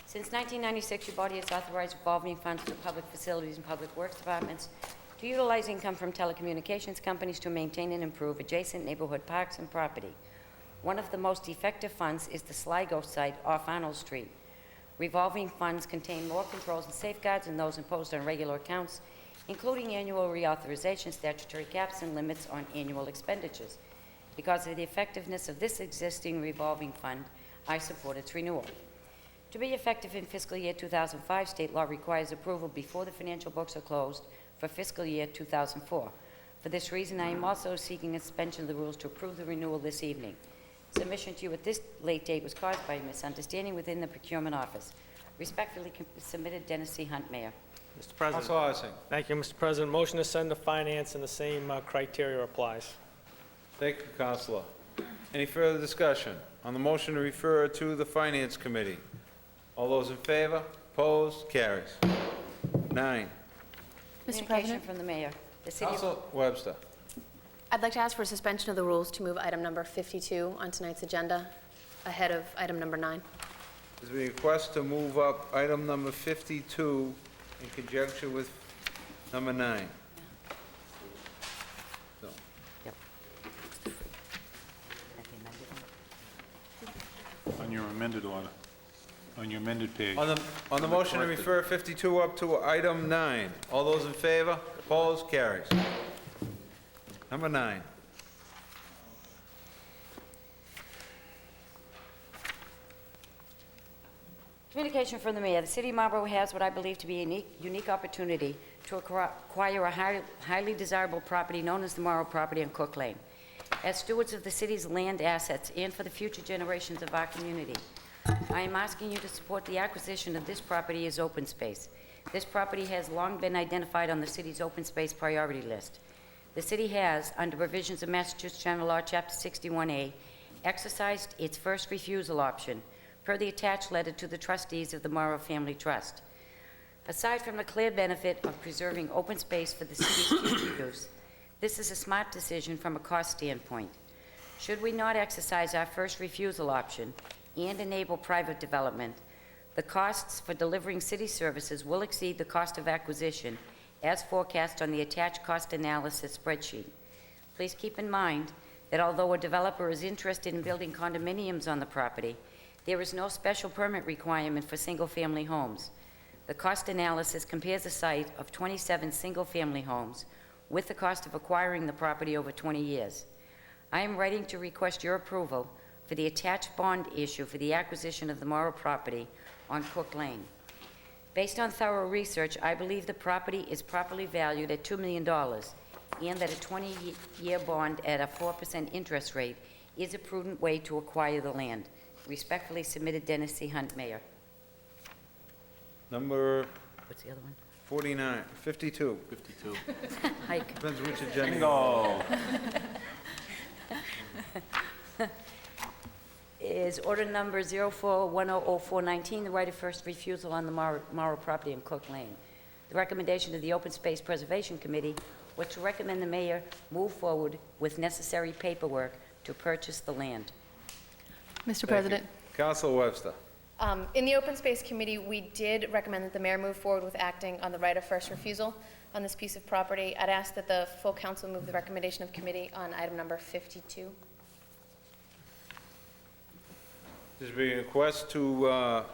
Since 1996, your body has authorized revolving funds for the public facilities and public works departments to utilize income from telecommunications companies to maintain and improve adjacent neighborhood parks and property. One of the most effective funds is the Sligo site off Arnold Street. Revolving funds contain more controls and safeguards than those imposed on regular accounts, including annual reauthorization, statutory caps, and limits on annual expenditures. Because of the effectiveness of this existing revolving fund, I support its renewal. To be effective in fiscal year 2005, state law requires approval before the financial books are closed for fiscal year 2004. For this reason, I am also seeking a suspension of the rules to approve the renewal this evening. Submission to you at this late date was caused by a misunderstanding within the procurement office. Respectfully submitted, Dennis C. Hunt, Mayor. Mr. President. Council Larson. Thank you, Mr. President. Motion to send to finance, and the same criteria applies. Thank you, Councilor. Any further discussion on the motion to refer to the Finance Committee? All those in favor? Opposed? Carries. 9. Communication President? from the mayor. The city of Council Webster. I'd like to ask for a suspension of the rules to move item number 52 on tonight's agenda ahead of item number 9. There's a request to move up item number 52 in conjunction with number 9. So, Yep. On your amended order, on your amended page. on the motion to refer 52 up to item 9, all those in favor? Opposed? Carries. Number 9. Communication from the mayor. The city of Marlborough has what I believe to be a unique opportunity to acquire a highly desirable property known as the Morrow property on Cook Lane. As stewards of the city's land assets and for the future generations of our community, I am asking you to support the acquisition of this property as open space. This property has long been identified on the city's open space priority list. The city has, under provisions of Massachusetts General Law, Chapter 61A, exercised its first refusal option per the attached letter to the trustees of the Morrow Family Trust. Aside from the clear benefit of preserving open space for the city's future use, this is a smart decision from a cost standpoint. Should we not exercise our first refusal option and enable private development, the costs for delivering city services will exceed the cost of acquisition as forecast on the attached cost analysis spreadsheet. Please keep in mind that although a developer is interested in building condominiums on the property, there is no special permit requirement for single-family homes. The cost analysis compares a site of 27 single-family homes with the cost of acquiring the property over 20 years. I am writing to request your approval for the attached bond issue for the acquisition of the Morrow property on Cook Lane. Based on thorough research, I believe the property is properly valued at $2 million and that a 20-year bond at a 4% interest rate is a prudent way to acquire the land. Respectfully submitted, Dennis C. Hunt, Mayor. Number What's the other one? 49, 52. Hike. Depends which agenda. Bingo. Is order number 04100419, the right of first refusal on the Morrow property in Cook Lane. The recommendation of the Open Space Preservation Committee was to recommend the mayor move forward with necessary paperwork to purchase the land. Mr. President. Council Webster. In the Open Space Committee, we did recommend that the mayor move forward with acting on the right of first refusal on this piece of property. I'd ask that the full council move the recommendation of committee on item number 52. There's been a request to,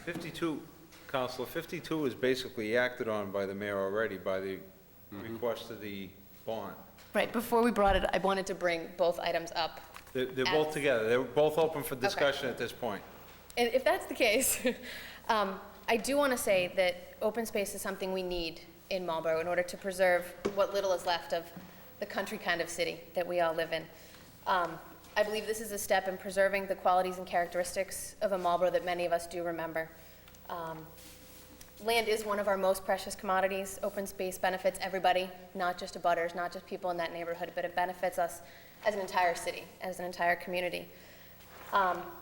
52, Counselor, 52 is basically acted on by the mayor already by the request of the bond. Right, before we brought it, I wanted to bring both items up. They're both together. They're both open for discussion at this point. And if that's the case, I do want to say that open space is something we need in Marlborough in order to preserve what little is left of the country kind of city that we all live in. I believe this is a step in preserving the qualities and characteristics of a Marlborough that many of us do remember. Land is one of our most precious commodities. Open space benefits everybody, not just abutters, not just people in that neighborhood, but it benefits us as an entire city, as an entire community.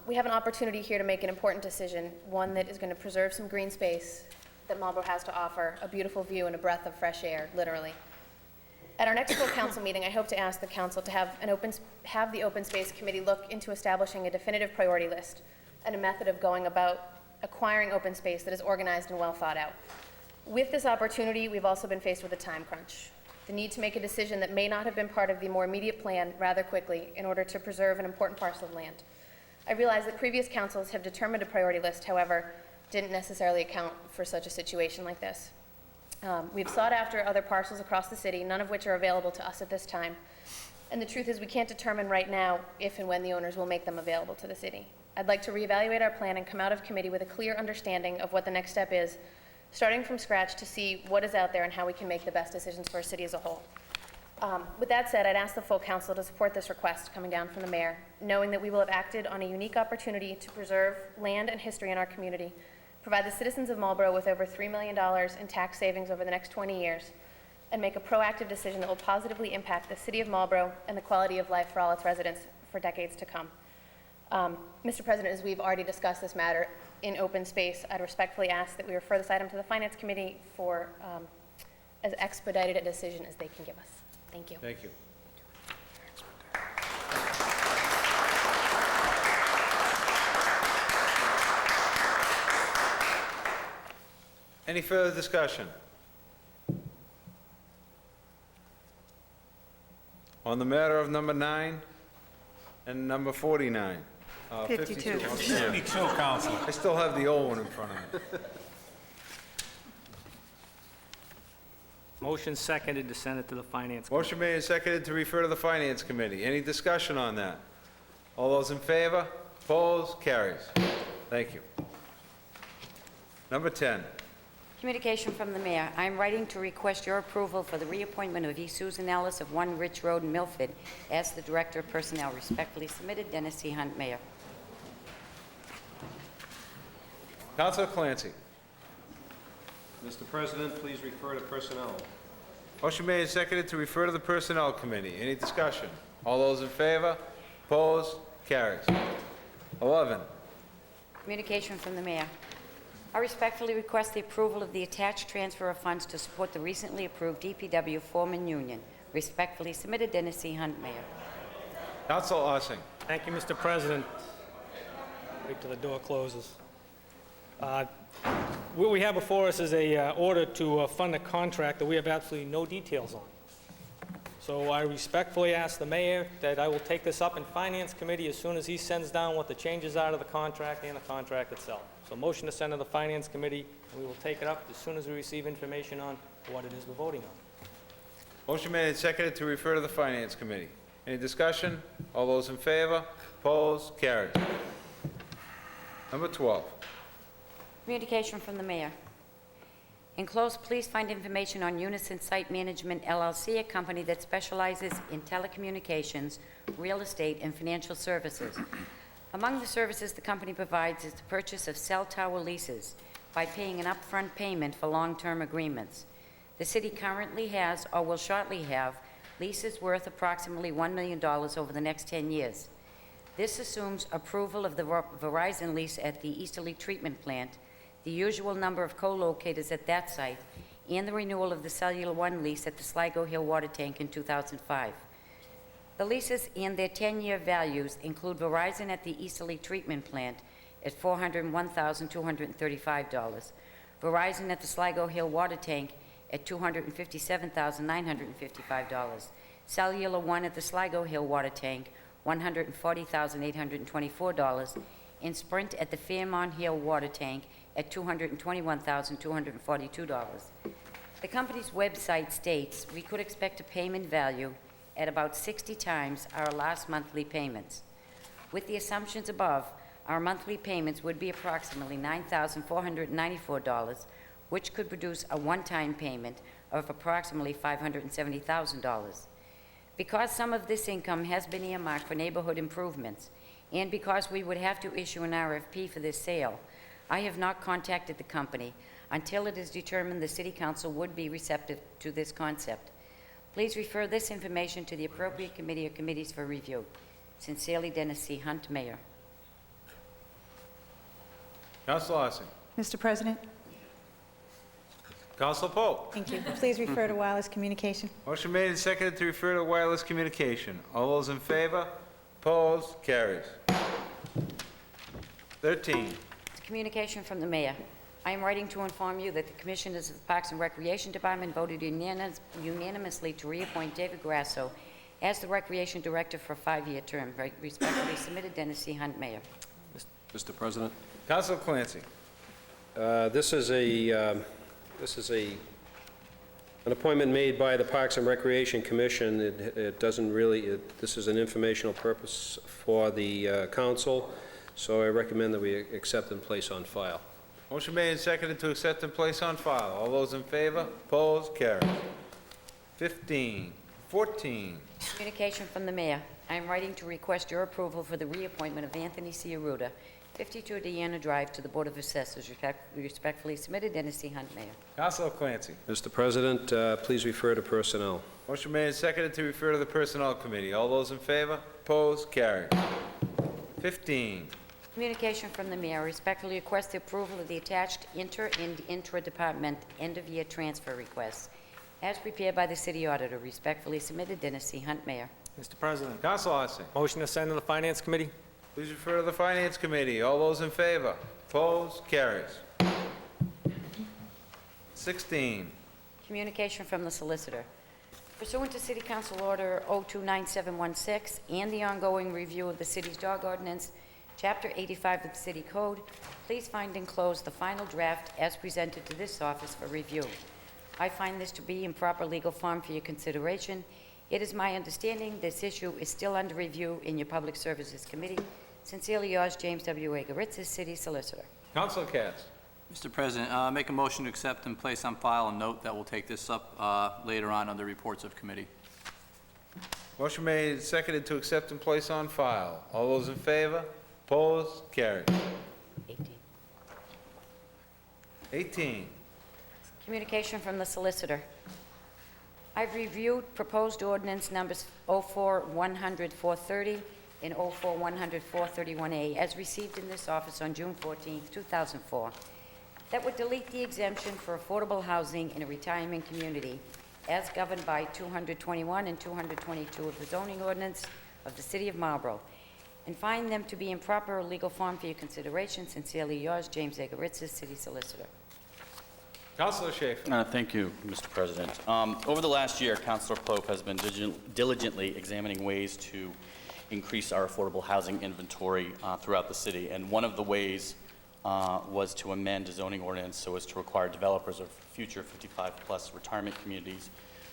We have an opportunity here to make an important decision, one that is going to preserve some green space that Marlborough has to offer, a beautiful view and a breath of fresh air, literally. At our next full council meeting, I hope to ask the council to have the Open Space Committee look into establishing a definitive priority list and a method of going about acquiring open space that is organized and well thought out. With this opportunity, we've also been faced with a time crunch, the need to make a decision that may not have been part of the more immediate plan rather quickly in order to preserve an important parcel of land. I realize that previous councils have determined a priority list, however, didn't necessarily account for such a situation like this. We've sought after other parcels across the city, none of which are available to us at this time. And the truth is we can't determine right now if and when the owners will make them available to the city. I'd like to reevaluate our plan and come out of committee with a clear understanding of what the next step is, starting from scratch to see what is out there and how we can make the best decisions for our city as a whole. With that said, I'd ask the full council to support this request coming down from the mayor, knowing that we will have acted on a unique opportunity to preserve land and history in our community, provide the citizens of Marlborough with over $3 million in tax savings over the next 20 years, and make a proactive decision that will positively impact the city of Marlborough and the quality of life for all its residents for decades to come. Mr. President, as we've already discussed this matter in open space, I'd respectfully ask that we refer this item to the Finance Committee for as expedited a decision as they can give us. Thank you. Thank you. Any further discussion? On the matter of number 9 and number 49? 52. 52, Counselor. I still have the old one in front of me. Motion seconded to send it to the Finance Committee. Motion made and seconded to refer to the Finance Committee. Any discussion on that? All those in favor? Opposed? Carries. Thank you. Number 10. Communication from the mayor. I am writing to request your approval for the reappointment of E. Susan Ellis of 1 Rich Road in Milford as the Director of Personnel. Respectfully submitted, Dennis C. Hunt, Mayor. Councilor Clancy. Mr. President, please refer to personnel. Motion made and seconded to refer to the Personnel Committee. Any discussion? All those in favor? Opposed? Carries. 11. Communication from the mayor. I respectfully request the approval of the attached transfer of funds to support the recently approved DPW Foreman Union. Respectfully submitted, Dennis C. Hunt, Mayor. Councilor Ossing. Thank you, Mr. President. Wait till the door closes. What we have before us is a order to fund a contract that we have absolutely no details on. So I respectfully ask the mayor that I will take this up in Finance Committee as soon as he sends down what the changes are to the contract and the contract itself. So motion to send to the Finance Committee, and we will take it up as soon as we receive information on what it is we're voting on. Motion made and seconded to refer to the Finance Committee. Any discussion? All those in favor? Opposed? Carries. Number 12. Communication from the mayor. Enclosed, please find information on Unison Site Management LLC, a company that specializes in telecommunications, real estate, and financial services. Among the services the company provides is the purchase of cell tower leases by paying an upfront payment for long-term agreements. The city currently has, or will shortly have, leases worth approximately $1 million over the next 10 years. This assumes approval of the Verizon lease at the Easterly Treatment Plant, the usual number of co-locators at that site, and the renewal of the Cellular One lease at the Sligo Hill Water Tank in 2005. The leases and their 10-year values include Verizon at the Easterly Treatment Plant at $401,235, Verizon at the Sligo Hill Water Tank at $257,955, Cellular One at the Sligo Hill Water Tank, $140,824, and Sprint at the Fairmont Hill Water Tank at $221,242. The company's website states we could expect a payment value at about 60 times our last monthly payments. With the assumptions above, our monthly payments would be approximately $9,494, which could produce a one-time payment of approximately $570,000. Because some of this income has been earmarked for neighborhood improvements, and because we would have to issue an RFP for this sale, I have not contacted the company until it is determined the City Council would be receptive to this concept. Please refer this information to the appropriate committee or committees for review. Sincerely, Dennis C. Hunt, Mayor. Council Larson. Mr. President, Council Pope. thank you. Please refer to wireless communication. Motion made and seconded to refer to wireless communication. All those in favor? Opposed? Carries. 13. It's a communication from the mayor. I am writing to inform you that the Commissioners of the Parks and Recreation Department voted unanimously to reappoint David Grasso as the Recreation Director for a 5-year term. Respectfully submitted, Dennis C. Hunt, Mayor. Mr. President, Council Clancy. this is an appointment made by the Parks and Recreation Commission. It doesn't really, this is an informational purpose for the council, so I recommend that we accept and place on file. Motion made and seconded to accept and place on file. All those in favor? Opposed? Carries. 15. 14. Communication from the mayor. I am writing to request your approval for the reappointment of Anthony C. Arruda, 52 Deanna Drive, to the Board of Assessors. Respectfully submitted, Dennis C. Hunt, Mayor. Council Clancy. Mr. President, please refer to personnel. Motion made and seconded to refer to the Personnel Committee. All those in favor? Opposed? Carries. 15. Communication from the mayor. Respectfully request the approval of the attached inter- and intra-department end-of-year transfer requests as prepared by the city auditor. Respectfully submitted, Dennis C. Hunt, Mayor. Mr. President, Council Larson. motion to send to the Finance Committee? Please refer to the Finance Committee. All those in favor? Opposed? Carries. 16. Communication from the solicitor. Pursuant to City Council Order 029716 and the ongoing review of the city's dog ordinance, Chapter 85 of the City Code, please find enclosed the final draft as presented to this office for review. I find this to be in proper legal form for your consideration. It is my understanding this issue is still under review in your Public Services Committee. Sincerely yours, James W. Agaritzis, City Solicitor. Council Katz. Mr. President, make a motion to accept and place on file, and note that we'll take this up later on under reports of committee. Motion made and seconded to accept and place on file. All those in favor? Opposed? Carried. 18. 18. Communication from the solicitor. I've reviewed proposed ordinance numbers 04-100-430 and 04-100-431A as received in this office on June 14, 2004, that would delete the exemption for affordable housing in a retirement community as governed by 221 and 222 of the zoning ordinance of the City of Marlborough, and find them to be in proper legal form for your consideration. Sincerely yours, James Agaritzis, City Solicitor. Councilor Schaefer. Thank you, Mr. President. Over the last year, Councilor Pope has been diligently examining ways to increase our affordable housing inventory throughout the city, and one of the ways was to amend the zoning ordinance so as to require developers of future 55-plus retirement communities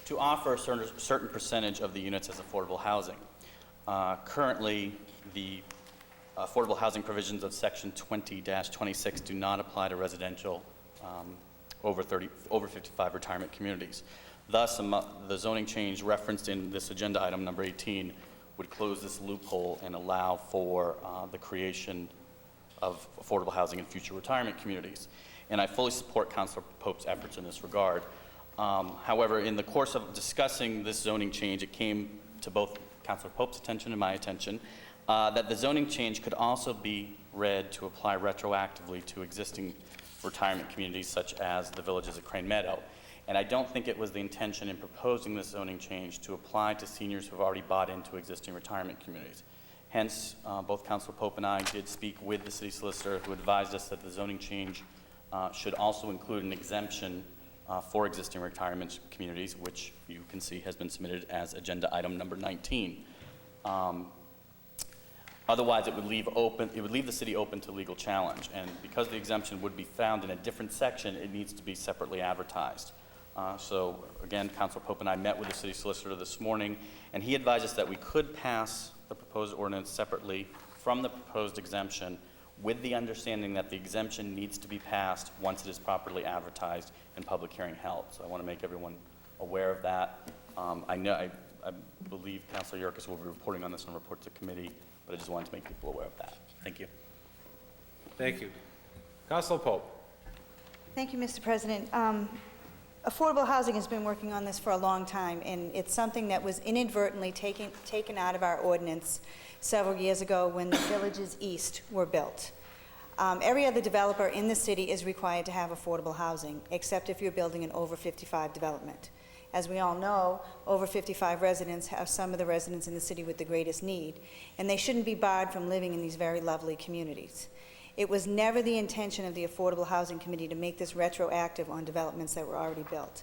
to offer a certain percentage of the units as affordable housing. Currently, the affordable housing provisions of Section 20-26 do not apply to residential over 55 retirement communities. Thus, the zoning change referenced in this agenda item number 18 would close this loophole and allow for the creation of affordable housing in future retirement communities. And I fully support Councilor Pope's efforts in this regard. However, in the course of discussing this zoning change, it came to both Councilor Pope's attention and my attention that the zoning change could also be read to apply retroactively to existing retirement communities such as the villages of Crane Meadow. And I don't think it was the intention in proposing this zoning change to apply to seniors who have already bought into existing retirement communities. Hence, both Councilor Pope and I did speak with the city solicitor, who advised us that the zoning change should also include an exemption for existing retirement communities, which you can see has been submitted as agenda item number 19. Otherwise, it would leave the city open to legal challenge, and because the exemption would be found in a different section, it needs to be separately advertised. So again, Councilor Pope and I met with the city solicitor this morning, and he advised us that we could pass the proposed ordinance separately from the proposed exemption, with the understanding that the exemption needs to be passed once it is properly advertised and public hearing held. So I want to make everyone aware of that. I believe Councilor Yerkes will be reporting on this on report to committee, but I just wanted to make people aware of that. Thank you. Thank you. Councilor Pope. Thank you, Mr. President. Affordable Housing has been working on this for a long time, and it's something that was inadvertently taken out of our ordinance several years ago when the villages east were built. Every other developer in the city is required to have affordable housing, except if you're building an over 55 development. As we all know, over 55 residents are some of the residents in the city with the greatest need, and they shouldn't be barred from living in these very lovely communities. It was never the intention of the Affordable Housing Committee to make this retroactive on developments that were already built.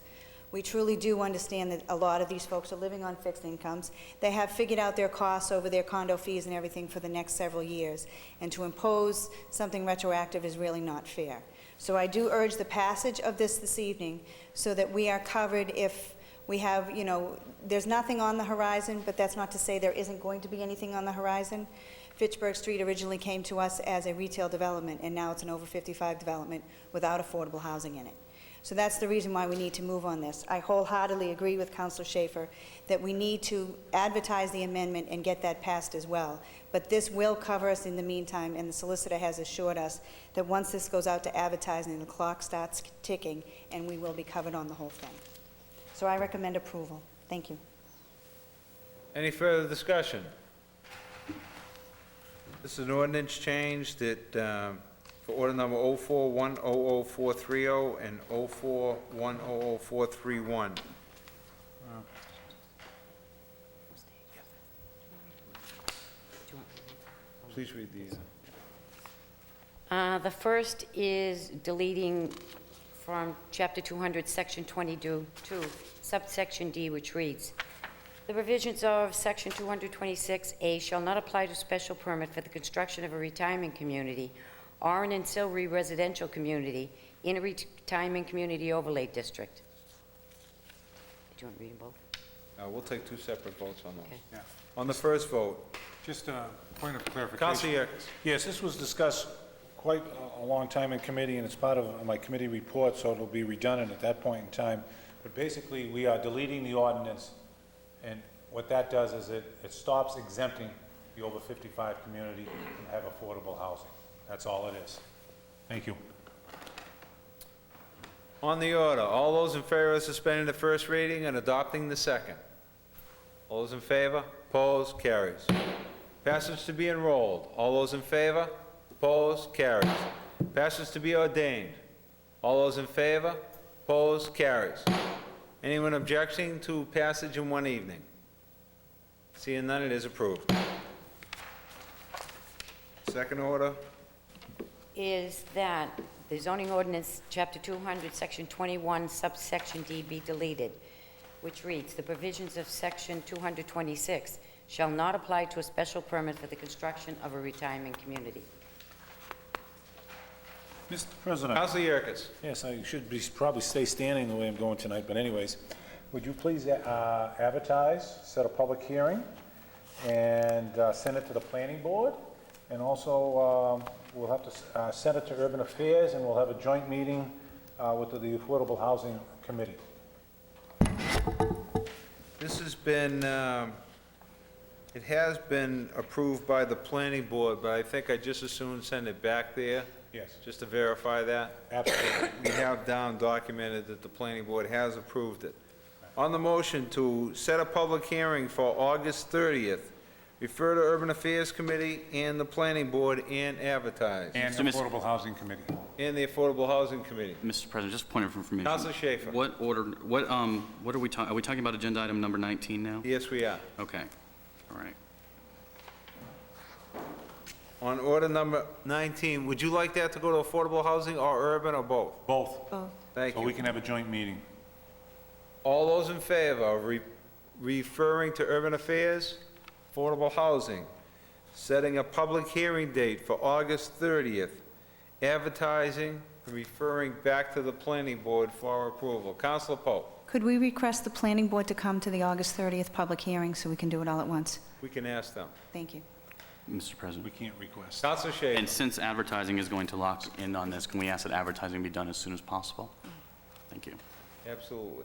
We truly do understand that a lot of these folks are living on fixed incomes. They have figured out their costs over their condo fees and everything for the next several years, and to impose something retroactive is really not fair. So I do urge the passage of this evening so that we are covered if we have, there's nothing on the horizon, but that's not to say there isn't going to be anything on the horizon. Fitchburg Street originally came to us as a retail development, and now it's an over 55 development without affordable housing in it. So that's the reason why we need to move on this. I wholeheartedly agree with Councilor Schaefer that we need to advertise the amendment and get that passed as well. But this will cover us in the meantime, and the solicitor has assured us that once this goes out to advertising, the clock starts ticking, and we will be covered on the whole thing. So I recommend approval. Thank you. Any further discussion? This is an ordinance change that, for order number 04-100430 and 04-100431. Please read these. The first is deleting from Chapter 200, Section 22, subsection D, which reads, "The provisions of Section 226A shall not apply to special permit for the construction of a retirement community or an ancillary residential community in a retirement community overlay district." Do you want to read them both? We'll take two separate votes on those. Okay. Yeah. On the first vote, Just a point of clarification. Councilor Yerkes. Yes, this was discussed quite a long time in committee, and it's part of my committee report, so it'll be redundant at that point in time. But basically, we are deleting the ordinance, and what that does is it stops exempting the over 55 community from have affordable housing. That's all it is. Thank you. On the order, all those in favor of suspending the first reading and adopting the second? All those in favor? Opposed? Carries. Passage to be enrolled. All those in favor? Opposed? Carries. Passage to be ordained. All those in favor? Opposed? Carries. Anyone objecting to passage in one evening? Seeing none, it is approved. Second order. Is that the zoning ordinance, Chapter 200, Section 21, subsection D be deleted, which reads, "The provisions of Section 226 shall not apply to a special permit for the construction of a retirement community." Mr. President. Councilor Yerkes. Yes, I should probably stay standing the way I'm going tonight, but anyways, would you please advertise, set a public hearing, and send it to the planning board? And also, we'll have to send it to Urban Affairs, and we'll have a joint meeting with the Affordable Housing Committee. This has been, it has been approved by the planning board, but I think I just as soon send it back there, Yes, just to verify that. absolutely. We have down documented that the planning board has approved it. On the motion to set a public hearing for August 30th, refer to Urban Affairs Committee and the planning board and advertise. And Mr. Mis- Affordable Housing Committee. And the Affordable Housing Committee. Mr. President, just a point of information. Councilor Schaefer. What order, what are we talking, are we talking about agenda item number 19 now? Yes, we are. Okay, all right. On order number 19, would you like that to go to affordable housing or urban or both? Both. Thank So we you. can have a joint meeting. All those in favor of referring to urban affairs, affordable housing, setting a public hearing date for August 30th, advertising, and referring back to the planning board for approval. Councilor Pope, Could we request the planning board to come to the August 30th public hearing so we can do it all at once? we can ask them. Thank you. Mr. President. We can't request. Councilor Schaefer. And since advertising is going to lock in on this, can we ask that advertising be done as soon as possible? Thank you. Absolutely.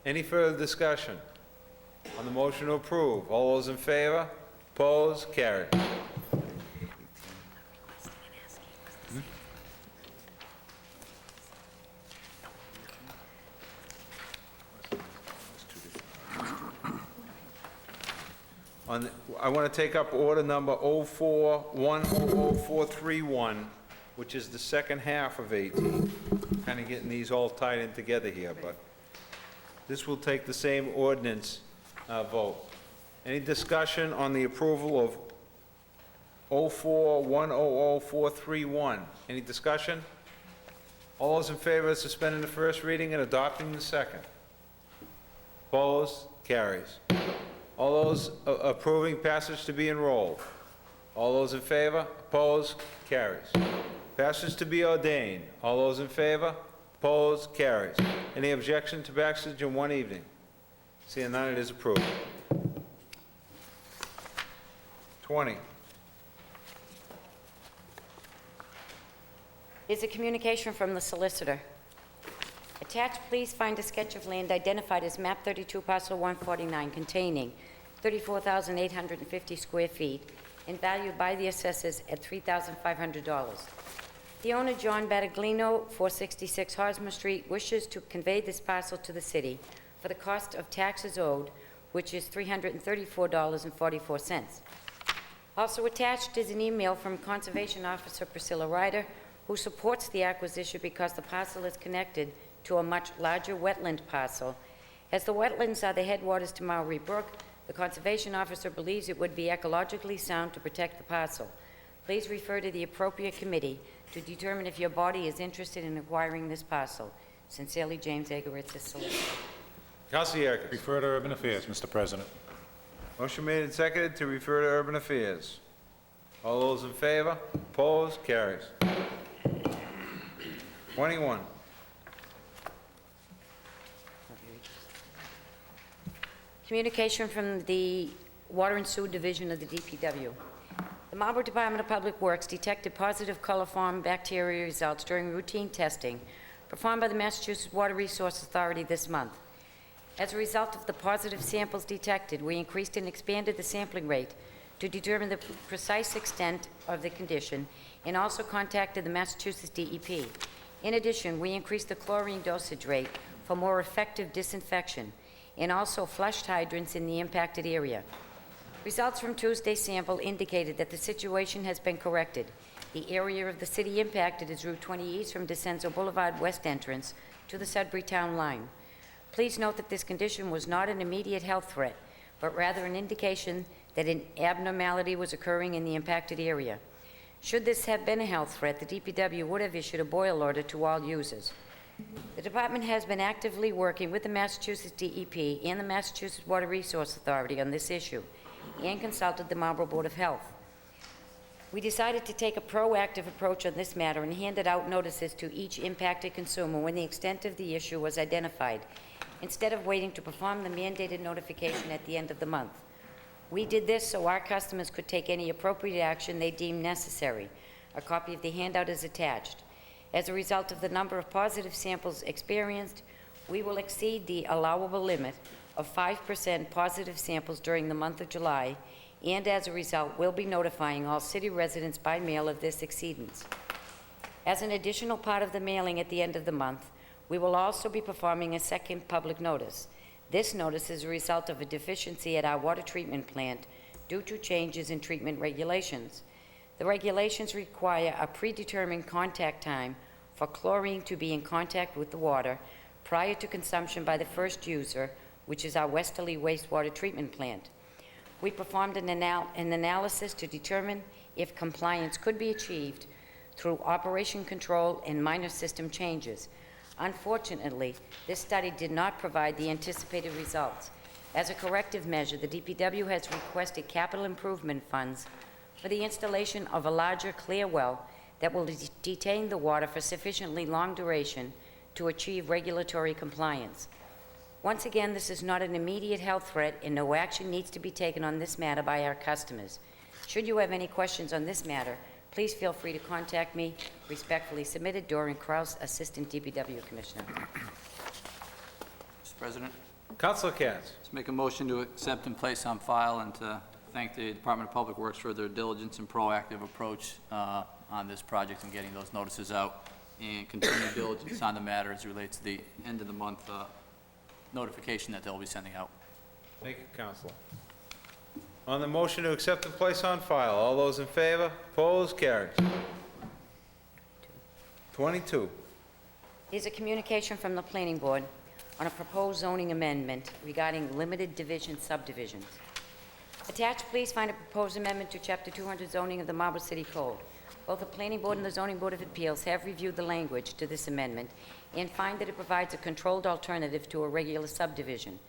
Any further discussion on the motion to approve? All those in favor? Opposed? Carried. I want to take up order number 04-100431, which is the second half of 18. Kind of getting these all tied in together here, but this will take the same ordinance vote. Any discussion on the approval of 04-100431? Any discussion? All those in favor of suspending the first reading and adopting the second? Opposed? Carries. All those approving passage to be enrolled? All those in favor? Opposed? Carries. Passage to be ordained? All those in favor? Opposed? Carries. Any objection to passage in one evening? Seeing none, it is approved. 20. Is a communication from the solicitor. Attached, please find a sketch of land identified as map 32, parcel 149, containing 34,850 square feet and valued by the assessors at $3,500. The owner, John Battaglino, 466 Hosmer Street, wishes to convey this parcel to the city for the cost of taxes owed, which is $334.44. Also attached is an email from Conservation Officer Priscilla Ryder, who supports the acquisition because the parcel is connected to a much larger wetland parcel. As the wetlands are the headwaters to Maury Brook, the Conservation Officer believes it would be ecologically sound to protect the parcel. Please refer to the appropriate committee to determine if your body is interested in acquiring this parcel. Sincerely, James Ageritz, solicitor. Councilor Yerkes. Refer to Urban Affairs, Mr. President. Motion made and seconded to refer to Urban Affairs. All those in favor? Opposed? Carries. 21. Communication from the Water and Sewer Division of the DPW. The Marlborough Department of Public Works detected positive coliform bacteria results during routine testing performed by the Massachusetts Water Resources Authority this month. As a result of the positive samples detected, we increased and expanded the sampling rate to determine the precise extent of the condition and also contacted the Massachusetts DEP. In addition, we increased the chlorine dosage rate for more effective disinfection and also flushed hydrants in the impacted area. Results from Tuesday's sample indicated that the situation has been corrected. The area of the city impacted is Route 20 East from Descenso Boulevard West entrance to the Sudbury Town line. Please note that this condition was not an immediate health threat, but rather an indication that an abnormality was occurring in the impacted area. Should this have been a health threat, the DPW would have issued a boil order to all users. The department has been actively working with the Massachusetts DEP and the Massachusetts Water Resource Authority on this issue and consulted the Marlborough Board of Health. We decided to take a proactive approach on this matter and handed out notices to each impacted consumer when the extent of the issue was identified, instead of waiting to perform the mandated notification at the end of the month. We did this so our customers could take any appropriate action they deemed necessary. A copy of the handout is attached. As a result of the number of positive samples experienced, we will exceed the allowable limit of 5% positive samples during the month of July, and as a result, will be notifying all city residents by mail of this exceedance. As an additional part of the mailing at the end of the month, we will also be performing a second public notice. This notice is a result of a deficiency at our water treatment plant due to changes in treatment regulations. The regulations require a predetermined contact time for chlorine to be in contact with the water prior to consumption by the first user, which is our Westerly wastewater treatment plant. We performed an analysis to determine if compliance could be achieved through operation control and minor system changes. Unfortunately, this study did not provide the anticipated results. As a corrective measure, the DPW has requested capital improvement funds for the installation of a larger clear well that will detain the water for sufficiently long duration to achieve regulatory compliance. Once again, this is not an immediate health threat, and no action needs to be taken on this matter by our customers. Should you have any questions on this matter, please feel free to contact me. Respectfully submitted, Dorian Kraus, Assistant DPW Commissioner. Mr. President, Councilor Katz. let's make a motion to accept and place on file and to thank the Department of Public Works for their diligence and proactive approach on this project and getting those notices out, and continued diligence on the matter as it relates to the end of the month notification that they'll be sending out. Thank you, Councilor. On the motion to accept and place on file, all those in favor? Opposed? Carried. 22. Here's a communication from the Planning Board on a proposed zoning amendment regarding limited division subdivisions. Attached, please find a proposed amendment to Chapter 200 zoning of the Marlborough City Code. Both the Planning Board and the Zoning Board of Appeals have reviewed the language to this amendment and find that it provides a controlled alternative to a regular subdivision.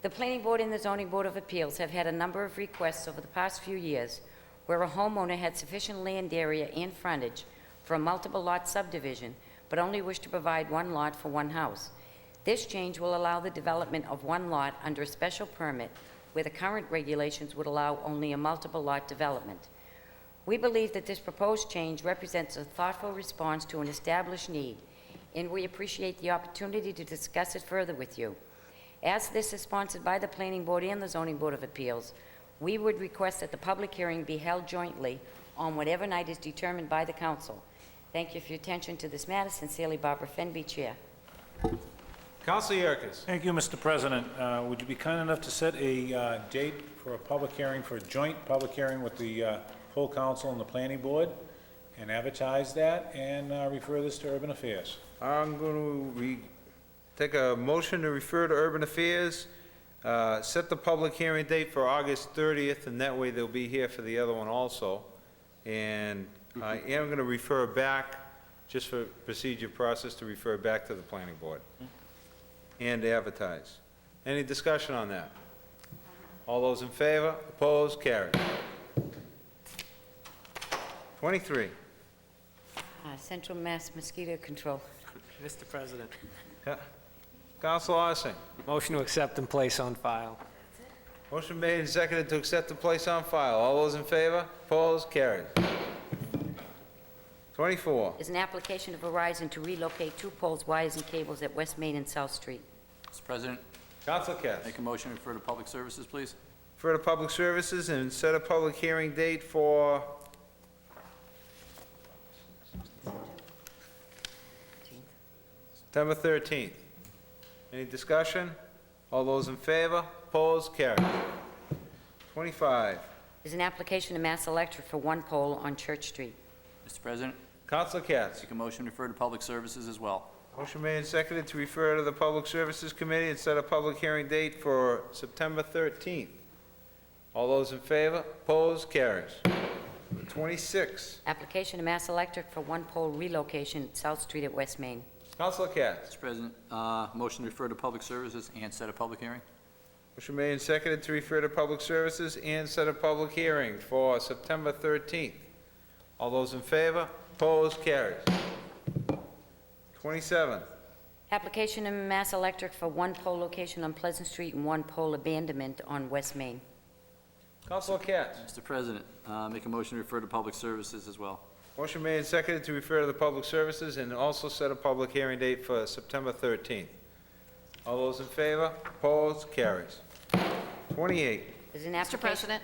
The Planning Board and the Zoning Board of Appeals have had a number of requests over the past few years where a homeowner had sufficient land area and frontage for a multiple lot subdivision, but only wished to provide one lot for one house. This change will allow the development of one lot under a special permit where the current regulations would allow only a multiple lot development. We believe that this proposed change represents a thoughtful response to an established need, and we appreciate the opportunity to discuss it further with you. As this is sponsored by the Planning Board and the Zoning Board of Appeals, we would request that the public hearing be held jointly on whatever night is determined by the council. Thank you for your attention to this matter. Sincerely, Barbara Fenby, Chair. Councilor Yerkes. Thank you, Mr. President. Would you be kind enough to set a date for a public hearing, for a joint public hearing with the full council and the planning board, and advertise that, and refer this to Urban Affairs? I'm going to take a motion to refer to Urban Affairs, set the public hearing date for August 30th, and that way they'll be here for the other one also. And I am going to refer back, just for procedure process, to refer back to the planning board and advertise. Any discussion on that? All those in favor? Opposed? Carried. 23. Central Mass Mosquito Control. Mr. President, Councilor Ossing. motion to accept and place on file. Motion made and seconded to accept and place on file. All those in favor? Opposed? Carried. 24. Is an application of Verizon to relocate 2 poles, wires, and cables at West Main and South Street. Mr. President, Councilor Katz. make a motion to refer to Public Services, please. Refer to Public Services and set a public hearing date for September 13th. Any discussion? All those in favor? Opposed? Carried. 25. Is an application to Mass Electric for 1 pole on Church Street. Mr. President, Councilor Katz. make a motion to refer to Public Services as well. Motion made and seconded to refer to the Public Services Committee and set a public hearing date for September 13th. All those in favor? Opposed? Carries. 26. Application to Mass Electric for 1 pole relocation at South Street at West Main. Councilor Katz. Mr. President, motion to refer to Public Services and set a public hearing. Motion made and seconded to refer to Public Services and set a public hearing for September 13th. All those in favor? Opposed? Carries. 27. Application to Mass Electric for 1 pole location on Pleasant Street and 1 pole abandonment on West Main. Councilor Katz. Mr. President, make a motion to refer to Public Services as well. Motion made and seconded to refer to the Public Services and also set a public hearing date for September 13th. All those in favor? Opposed? Carries. 28. There's an Mr. application... President.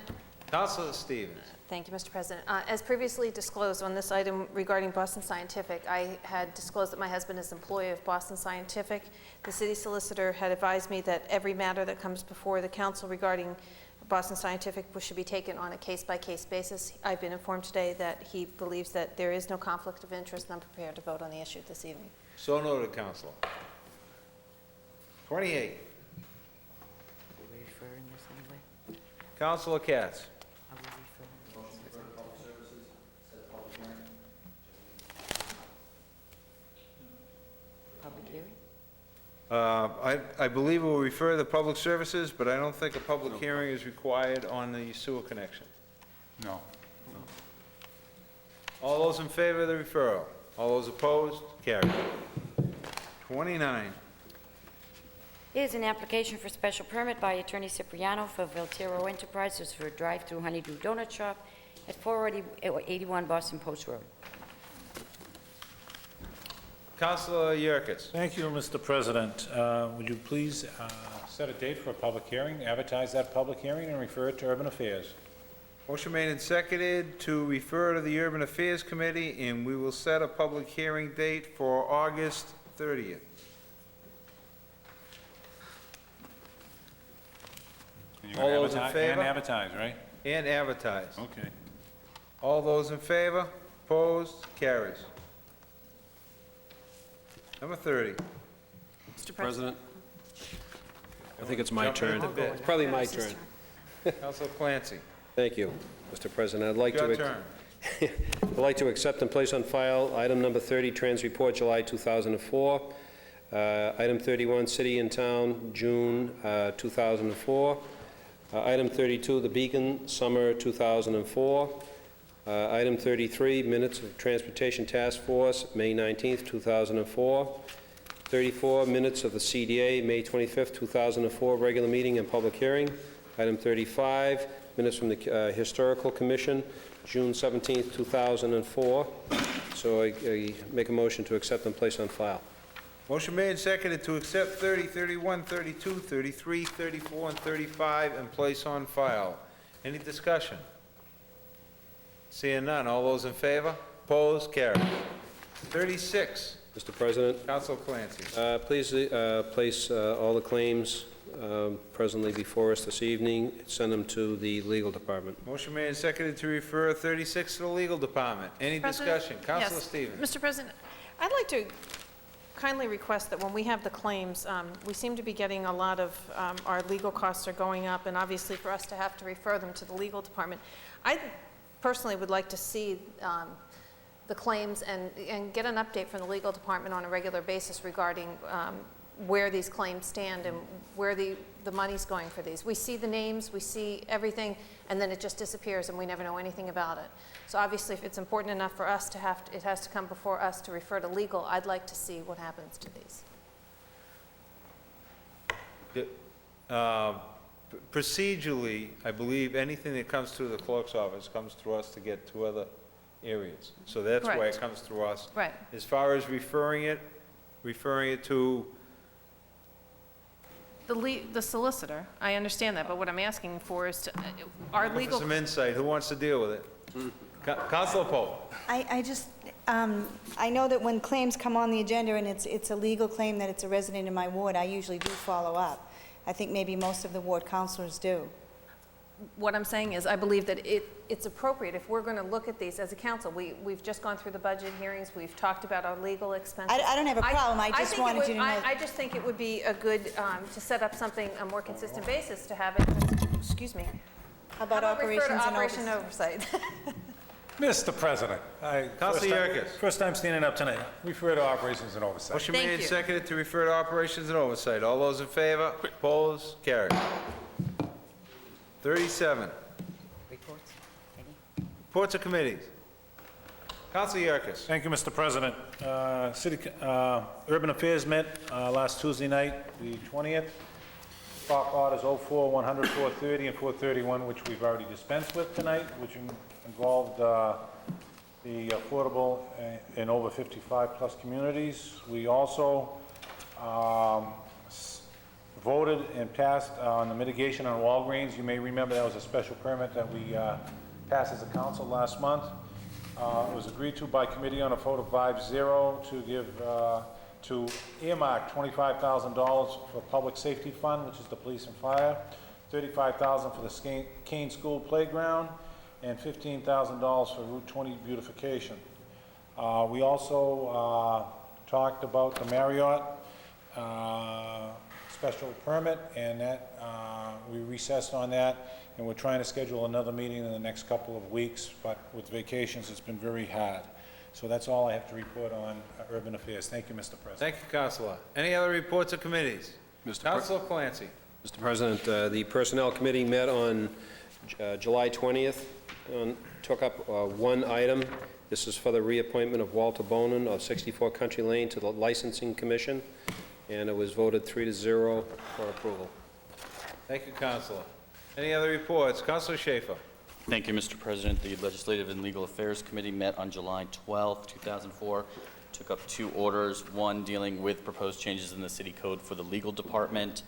Councilor Stevens. Thank you, Mr. President. As previously disclosed on this item regarding Boston Scientific, I had disclosed that my husband is employee of Boston Scientific. The city solicitor had advised me that every matter that comes before the council regarding Boston Scientific should be taken on a case-by-case basis. I've been informed today that he believes that there is no conflict of interest, and I'm prepared to vote on the issue this evening. So noted, Councilor. 28. Are we referring this anyway? Councilor Katz. Are we referring? Public hearing? I believe we'll refer to the Public Services, but I don't think a public hearing is required on the sewer connection. No. All those in favor of the referral? All those opposed? Carried. 29. Here's an application for special permit by Attorney Cipriano for Veltero Enterprises for a drive-through honeydew donut shop at 481 Boston Post Road. Councilor Yerkes. Thank you, Mr. President. Would you please set a date for a public hearing, advertise that public hearing, and refer it to Urban Affairs? Motion made and seconded to refer to the Urban Affairs Committee, and we will set a public hearing date for August 30th. And you're All gonna those in favor? And advertise, right? And advertise. Okay. All those in favor? Opposed? Carries. Number 30. Mr. President, I think it's my Jump turn. into bed. It's probably my turn. Councilor Clancy. Thank you, Mr. President. I'd like Your to... turn. I'd like to accept and place on file item number 30, Trans Report, July 2004. Item 31, City and Town, June 2004. Item 32, The Beacon, Summer 2004. Item 33, Minutes of Transportation Task Force, May 19th, 2004. 34, Minutes of the CDA, May 25th, 2004, regular meeting and public hearing. Item 35, Minutes from the Historical Commission, June 17th, 2004. So I make a motion to accept and place on file. Motion made and seconded to accept 30, 31, 32, 33, 34, and 35 and place on file. Any discussion? Seeing none, all those in favor? Opposed? Carried. 36, Mr. President, Councilor Clancy. please place all the claims presently before us this evening, send them to the legal department. Motion made and seconded to refer 36 to the legal department. Any President? discussion? Councilor Yes. Stevens. Mr. President, I'd like to kindly request that when we have the claims, we seem to be getting a lot of, our legal costs are going up, and obviously for us to have to refer them to the legal department. I personally would like to see the claims and get an update from the legal department on a regular basis regarding where these claims stand and where the money's going for these. We see the names, we see everything, and then it just disappears and we never know anything about it. So obviously, if it's important enough for us to have, it has to come before us to refer to legal, I'd like to see what happens to these. Procedurally, I believe anything that comes through the clerk's office comes through us to get to other areas. So that's why Correct. it comes through us. Right. As far as referring it to, The solicitor, I understand that, but what I'm asking for is to, our for legal... some insight, who wants to deal with it? Councilor Pope. I just, I know that when claims come on the agenda and it's a legal claim that it's a resident in my ward, I usually do follow up. I think maybe most of the ward councilors do. What I'm saying is, I believe that it's appropriate, if we're going to look at these as a council, we've just gone through the budget hearings, we've talked about our legal expenses. I don't have a problem, I just think it wanted would- you to know. I just think it would be a good, to set up something, a more consistent basis to have it, excuse me. How about operations and Operation oversight? oversight. Mr. President, Councilor Yerkes. first time standing up tonight, refer to operations and oversight. Motion Thank made and you. seconded to refer to operations and oversight. All those in favor? Opposed? Carried. 37, Reports? Any? reports of committees. Councilor Yerkes. Thank you, Mr. President. Urban Affairs met last Tuesday night, the 20th. Stock orders 04, 100, 430, and 431, which we've already dispensed with tonight, which involved the affordable in over 55-plus communities. We also voted and passed on the mitigation on Walgreens. You may remember that was a special permit that we passed as a council last month. It was agreed to by committee on a vote of 5-0 to give, to earmark $25,000 for Public Safety Fund, which is the police and fire, $35,000 for the Kane School Playground, and $15,000 for Route 20 beautification. We also talked about the Marriott special permit, and that we recessed on that, and we're trying to schedule another meeting in the next couple of weeks, but with vacations, it's been very hard. So that's all I have to report on urban affairs. Thank you, Mr. President. Thank you, Councilor. Any other reports of committees? Councilor Clancy. Mr. President, the Personnel Committee met on July 20th, took up one item. This is for the reappointment of Walter Bonin of 64 Country Lane to the Licensing Commission, and it was voted 3-0 for approval. Thank you, Councilor. Any other reports? Councilor Schaefer. Thank you, Mr. President. The Legislative and Legal Affairs Committee met on July 12, 2004, took up two orders, one dealing with proposed changes in the city code for the legal department.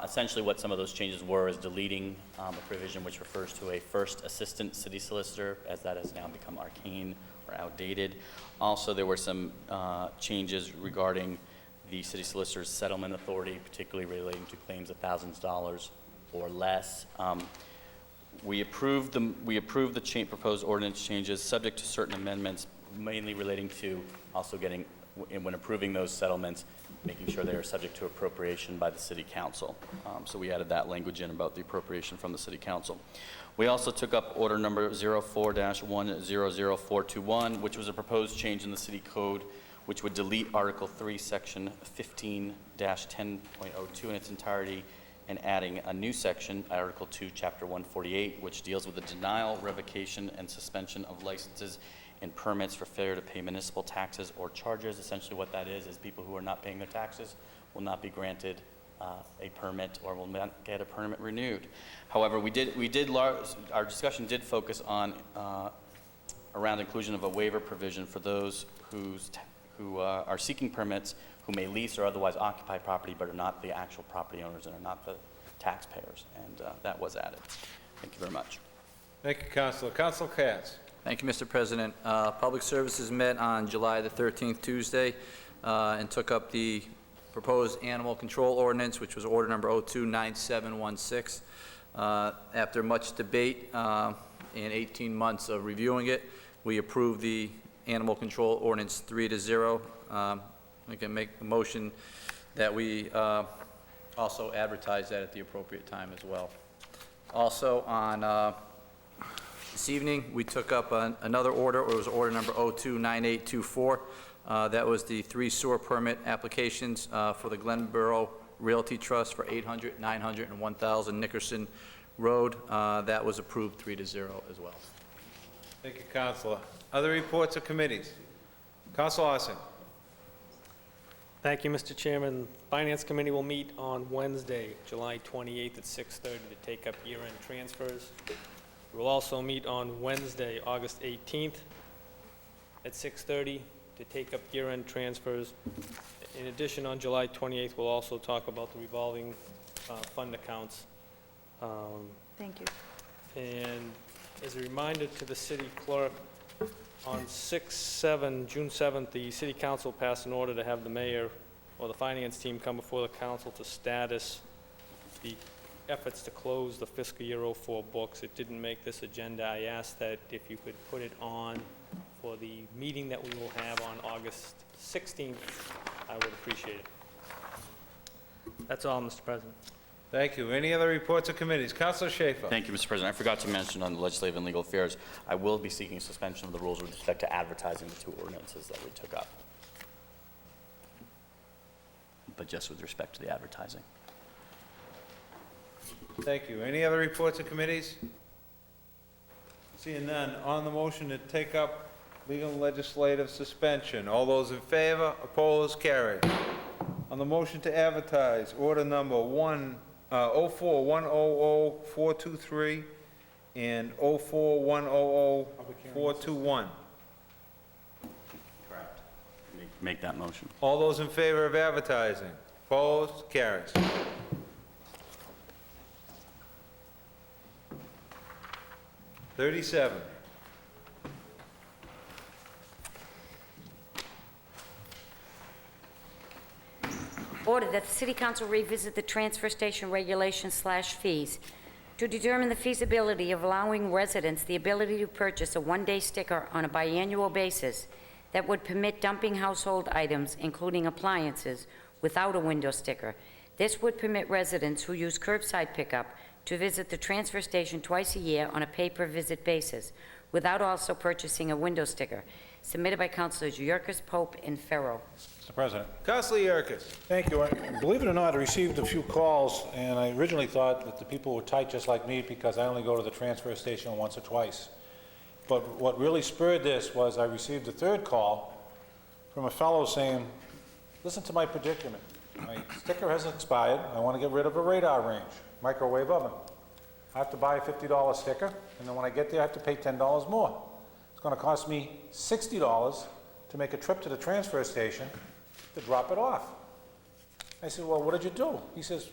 Essentially what some of those changes were is deleting a provision which refers to a first assistant city solicitor, as that has now become arcane or outdated. Also, there were some changes regarding the city solicitor's settlement authority, particularly relating to claims of thousands of dollars or less. We approved the proposed ordinance changes subject to certain amendments, mainly relating to also getting, when approving those settlements, making sure they are subject to appropriation by the City Council. So we added that language in about the appropriation from the City Council. We also took up order number 04-100421, which was a proposed change in the City Code, which would delete Article 3, Section 15-10.02 in its entirety, and adding a new section, Article 2, Chapter 148, which deals with the denial, revocation, and suspension of licenses and permits for failure to pay municipal taxes or charges. Essentially what that is people who are not paying their taxes will not be granted a permit or will not get a permit renewed. However, our discussion did focus on around inclusion of a waiver provision for those who are seeking permits who may lease or otherwise occupy property but are not the actual property owners and are not the taxpayers, and that was added. Thank you very much. Thank you, Councilor. Councilor Katz. Thank you, Mr. President. Public Services met on July the 13th, Tuesday, and took up the proposed animal control ordinance, which was order number 029716. After much debate and 18 months of reviewing it, we approved the animal control ordinance 3-0. I can make a motion that we also advertise that at the appropriate time as well. Also on this evening, we took up another order. It was order number 029824. That was the 3 sewer permit applications for the Glenboro Realty Trust for 800, 900, and 1000 Nickerson Road. That was approved 3-0 as well. Thank you, Councilor. Other reports of committees? Councilor Ossing. Thank you, Mr. Chairman. Finance Committee will meet on Wednesday, July 28th at 6:30 to take up year-end transfers. We'll also meet on Wednesday, August 18th at 6:30 to take up year-end transfers. In addition, on July 28th, we'll also talk about the revolving fund accounts. Thank you. And as a reminder to the city clerk, on June 7th, the City Council passed an order to have the mayor or the finance team come before the council to status the efforts to close the fiscal year '04 books. It didn't make this agenda. I asked that if you could put it on for the meeting that we will have on August 16th, I would appreciate it. That's all, Mr. President. Thank you. Any other reports of committees? Councilor Schaefer. Thank you, Mr. President. I forgot to mention on the Legislative and Legal Affairs, I will be seeking suspension of the rules with respect to advertising the 2 ordinances that we took up. But just with respect to the advertising. Thank you. Any other reports of committees? Seeing none, on the motion to take up legal and legislative suspension, all those in favor, opposed, carried. On the motion to advertise, order number 04-100-423 and 04-100-421. make that motion. All those in favor of advertising? Opposed? Carries. .37. Order that the City Council revisit the transfer station regulations/fees to determine the feasibility of allowing residents the ability to purchase a one-day sticker on a biannual basis that would permit dumping household items, including appliances, without a window sticker. This would permit residents who use curbside pickup to visit the transfer station twice a year on a pay-per-visit basis, without also purchasing a window sticker. Submitted by Councilors Yerkes, Pope, and Farrow. Mr. President. Councilor Yerkes. Thank you. Believe it or not, I received a few calls, and I originally thought that the people were tight just like me because I only go to the transfer station once or twice. But what really spurred this was I received a third call from a fellow saying, listen to my predicament. My sticker has expired. I want to get rid of a radar range, microwave oven. I have to buy a $50 sticker, and then when I get there, I have to pay $10 more. It's going to cost me $60 to make a trip to the transfer station to drop it off. I said, well, what did you do? He says,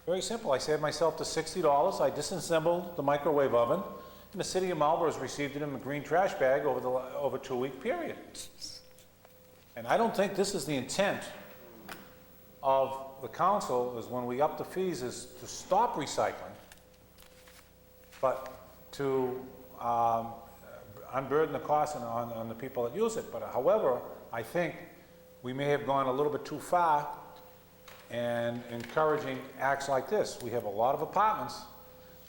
very simple. I saved myself the $60. I disassembled the microwave oven, and the city of Marlborough has received it in a green trash bag over a 2-week period. And I don't think this is the intent of the council, is when we up the fees, is to stop recycling, but to unburden the cost on the people that use it. But however, I think we may have gone a little bit too far in encouraging acts like this. We have a lot of apartments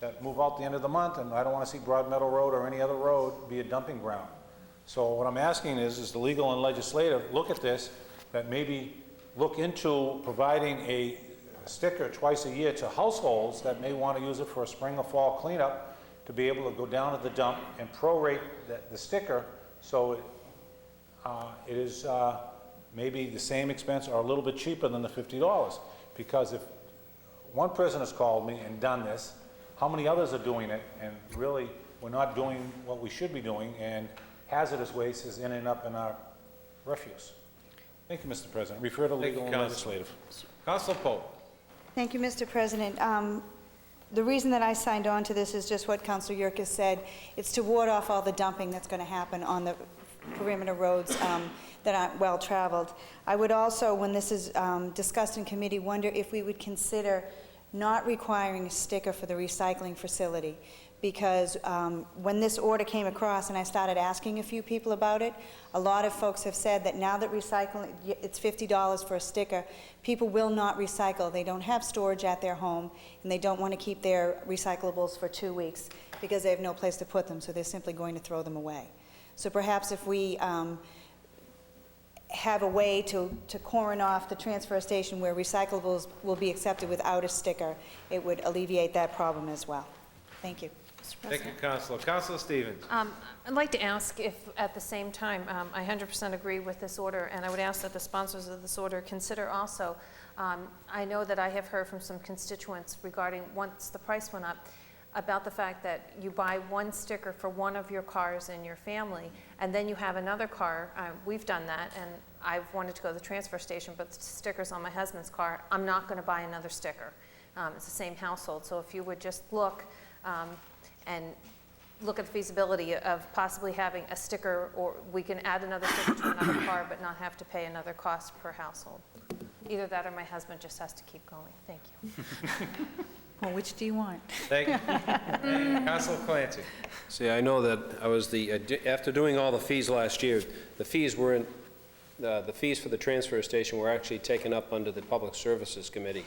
that move out the end of the month, and I don't want to see Broadmeadow Road or any other road be a dumping ground. So what I'm asking is the legal and legislative look at this, that maybe look into providing a sticker twice a year to households that may want to use it for a spring or fall cleanup, to be able to go down to the dump and prorate the sticker so it is maybe the same expense or a little bit cheaper than the $50. Because if one person has called me and done this, how many others are doing it? And really, we're not doing what we should be doing, and hazardous waste is ending up in our refuse. Thank you, Mr. President. Refer to legal and legislative. Councilor Pope. Thank you, Mr. President. The reason that I signed on to this is just what Councilor Yerkes said. It's to ward off all the dumping that's going to happen on the perimeter roads that aren't well-traveled. I would also, when this is discussed in committee, wonder if we would consider not requiring a sticker for the recycling facility. Because when this order came across and I started asking a few people about it, a lot of folks have said that now that recycling, it's $50 for a sticker, people will not recycle. They don't have storage at their home, and they don't want to keep their recyclables for 2 weeks because they have no place to put them, so they're simply going to throw them away. So perhaps if we have a way to cordon off the transfer station where recyclables will be accepted without a sticker, it would alleviate that problem as well. Thank you. Thank you, Councilor. Councilor Stevens. I'd like to ask if, at the same time, I 100% agree with this order, and I would ask that the sponsors of this order consider also, I know that I have heard from some constituents regarding, once the price went up, about the fact that you buy one sticker for one of your cars in your family, and then you have another car. We've done that, and I've wanted to go to the transfer station, but the sticker's on my husband's car. I'm not going to buy another sticker. It's the same household, so if you would just look and look at the feasibility of possibly having a sticker, or we can add another sticker to another car but not have to pay another cost per household. Either that or my husband just has to keep going. Thank you. Well, which do you want? Thank you. Councilor Clancy. See, I know that I was after doing all the fees last year, the fees weren't, the fees for the transfer station were actually taken up under the Public Services Committee.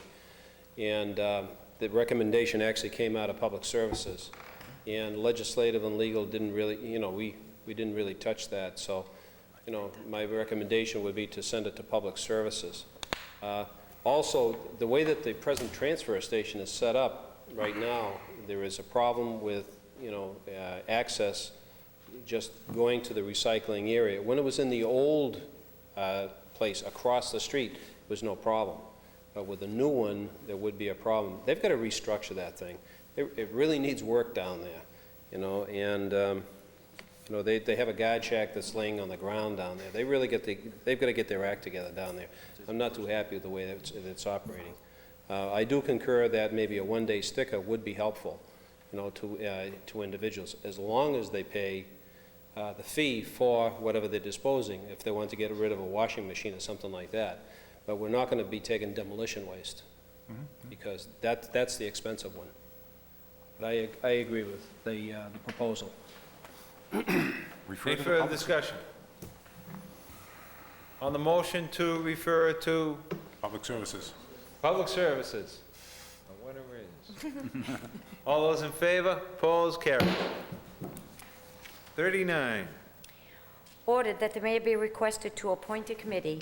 And the recommendation actually came out of Public Services. And legislative and legal didn't really, we didn't really touch that. So, my recommendation would be to send it to Public Services. Also, the way that the present transfer station is set up right now, there is a problem with, access just going to the recycling area. When it was in the old place across the street, there was no problem. But with the new one, there would be a problem. They've got to restructure that thing. It really needs work down there, and You know, they have a guard shack that's laying on the ground down there. They've got to get their act together down there. I'm not too happy with the way that it's operating. I do concur that maybe a one-day sticker would be helpful, you know, to individuals, as long as they pay the fee for whatever they're disposing, if they want to get rid of a washing machine or something like that. But we're not going to be taking demolition waste, because that's the expensive one. But I agree with the proposal. Any further discussion? On the motion to refer to Public Services. Public Services. Whatever it is. All those in favor? Opposed? Carried. 39. Ordered that the mayor be requested to appoint a committee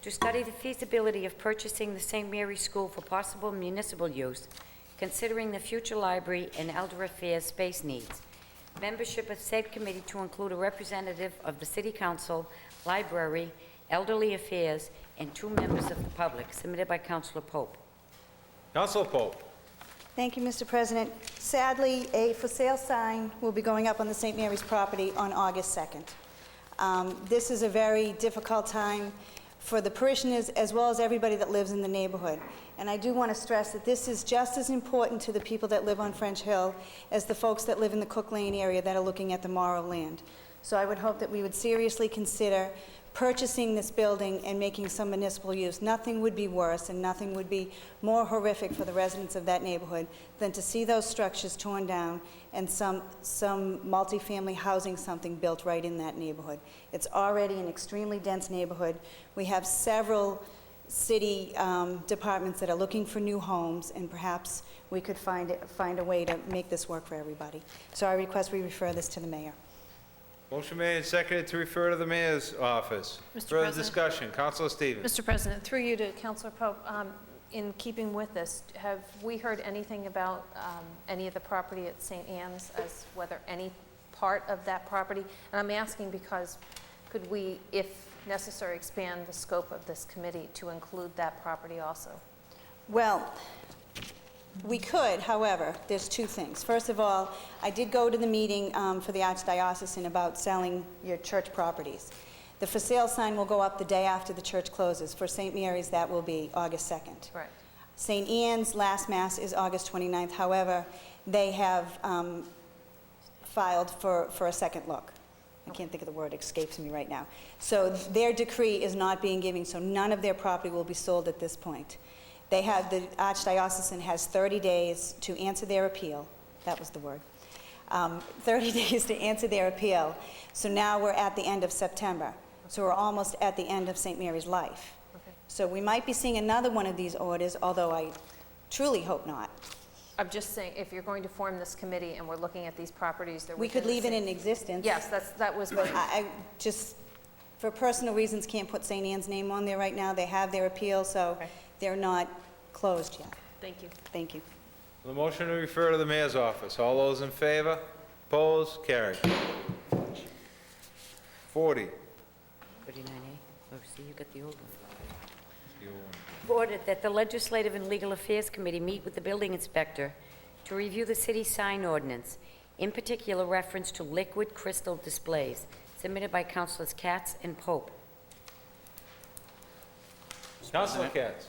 to study the feasibility of purchasing the St. Mary's School for possible municipal use, considering the future library and elder affairs space needs. Membership of said committee to include a representative of the City Council, Library, Elderly Affairs, and 2 members of the public, submitted by Councilor Pope. Councilor Pope. Thank you, Mr. President. Sadly, a for sale sign will be going up on the St. Mary's property on August 2nd. This is a very difficult time for the parishioners as well as everybody that lives in the neighborhood. And I do want to stress that this is just as important to the people that live on French Hill as the folks that live in the Cook Lane area that are looking at the Morrow land. So I would hope that we would seriously consider purchasing this building and making some municipal use. Nothing would be worse and nothing would be more horrific for the residents of that neighborhood than to see those structures torn down and some multifamily housing something built right in that neighborhood. It's already an extremely dense neighborhood. We have several city departments that are looking for new homes, and perhaps we could find a way to make this work for everybody. So I request we refer this to the mayor. Motion made and seconded to refer to the mayor's office. Mr. Further President. discussion. Councilor Stevens. Mr. President, through you to Councilor Pope, in keeping with this, have we heard anything about any of the property at St. Anne's, as whether any part of that property? And I'm asking because could we, if necessary, expand the scope of this committee to include that property also? Well, we could, however, there's 2 things. First of all, I did go to the meeting for the Archdiocesan about selling your church properties. The for sale sign will go up the day after the church closes. For St. Mary's, that will be August 2nd. Right. St. Anne's last Mass is August 29th. However, they have filed for a second look. I can't think of the word, it escapes me right now. So their decree is not being given, so none of their property will be sold at this point. They have, the Archdiocesan has 30 days to answer their appeal. That was the word. 30 days to answer their appeal. So now we're at the end of September. So we're almost at the end of St. Mary's life. Okay. So we might be seeing another one of these orders, although I truly hope not. I'm just saying, if you're going to form this committee and we're looking at these properties, they're We within could the leave it same- in existence. Yes, that was But my, I just, for personal reasons, can't put St. Anne's name on there right now. They have their appeal, so Okay. they're not closed yet. thank you. Thank you. The motion to refer to the mayor's office. All those in favor? Opposed? Carried. 40. 39A. Oh, see, you got the old one. Ordered that the Legislative and Legal Affairs Committee meet with the building inspector to review the city sign ordinance, in particular reference to liquid crystal displays, submitted by Councilors Katz and Pope. Councilor Katz.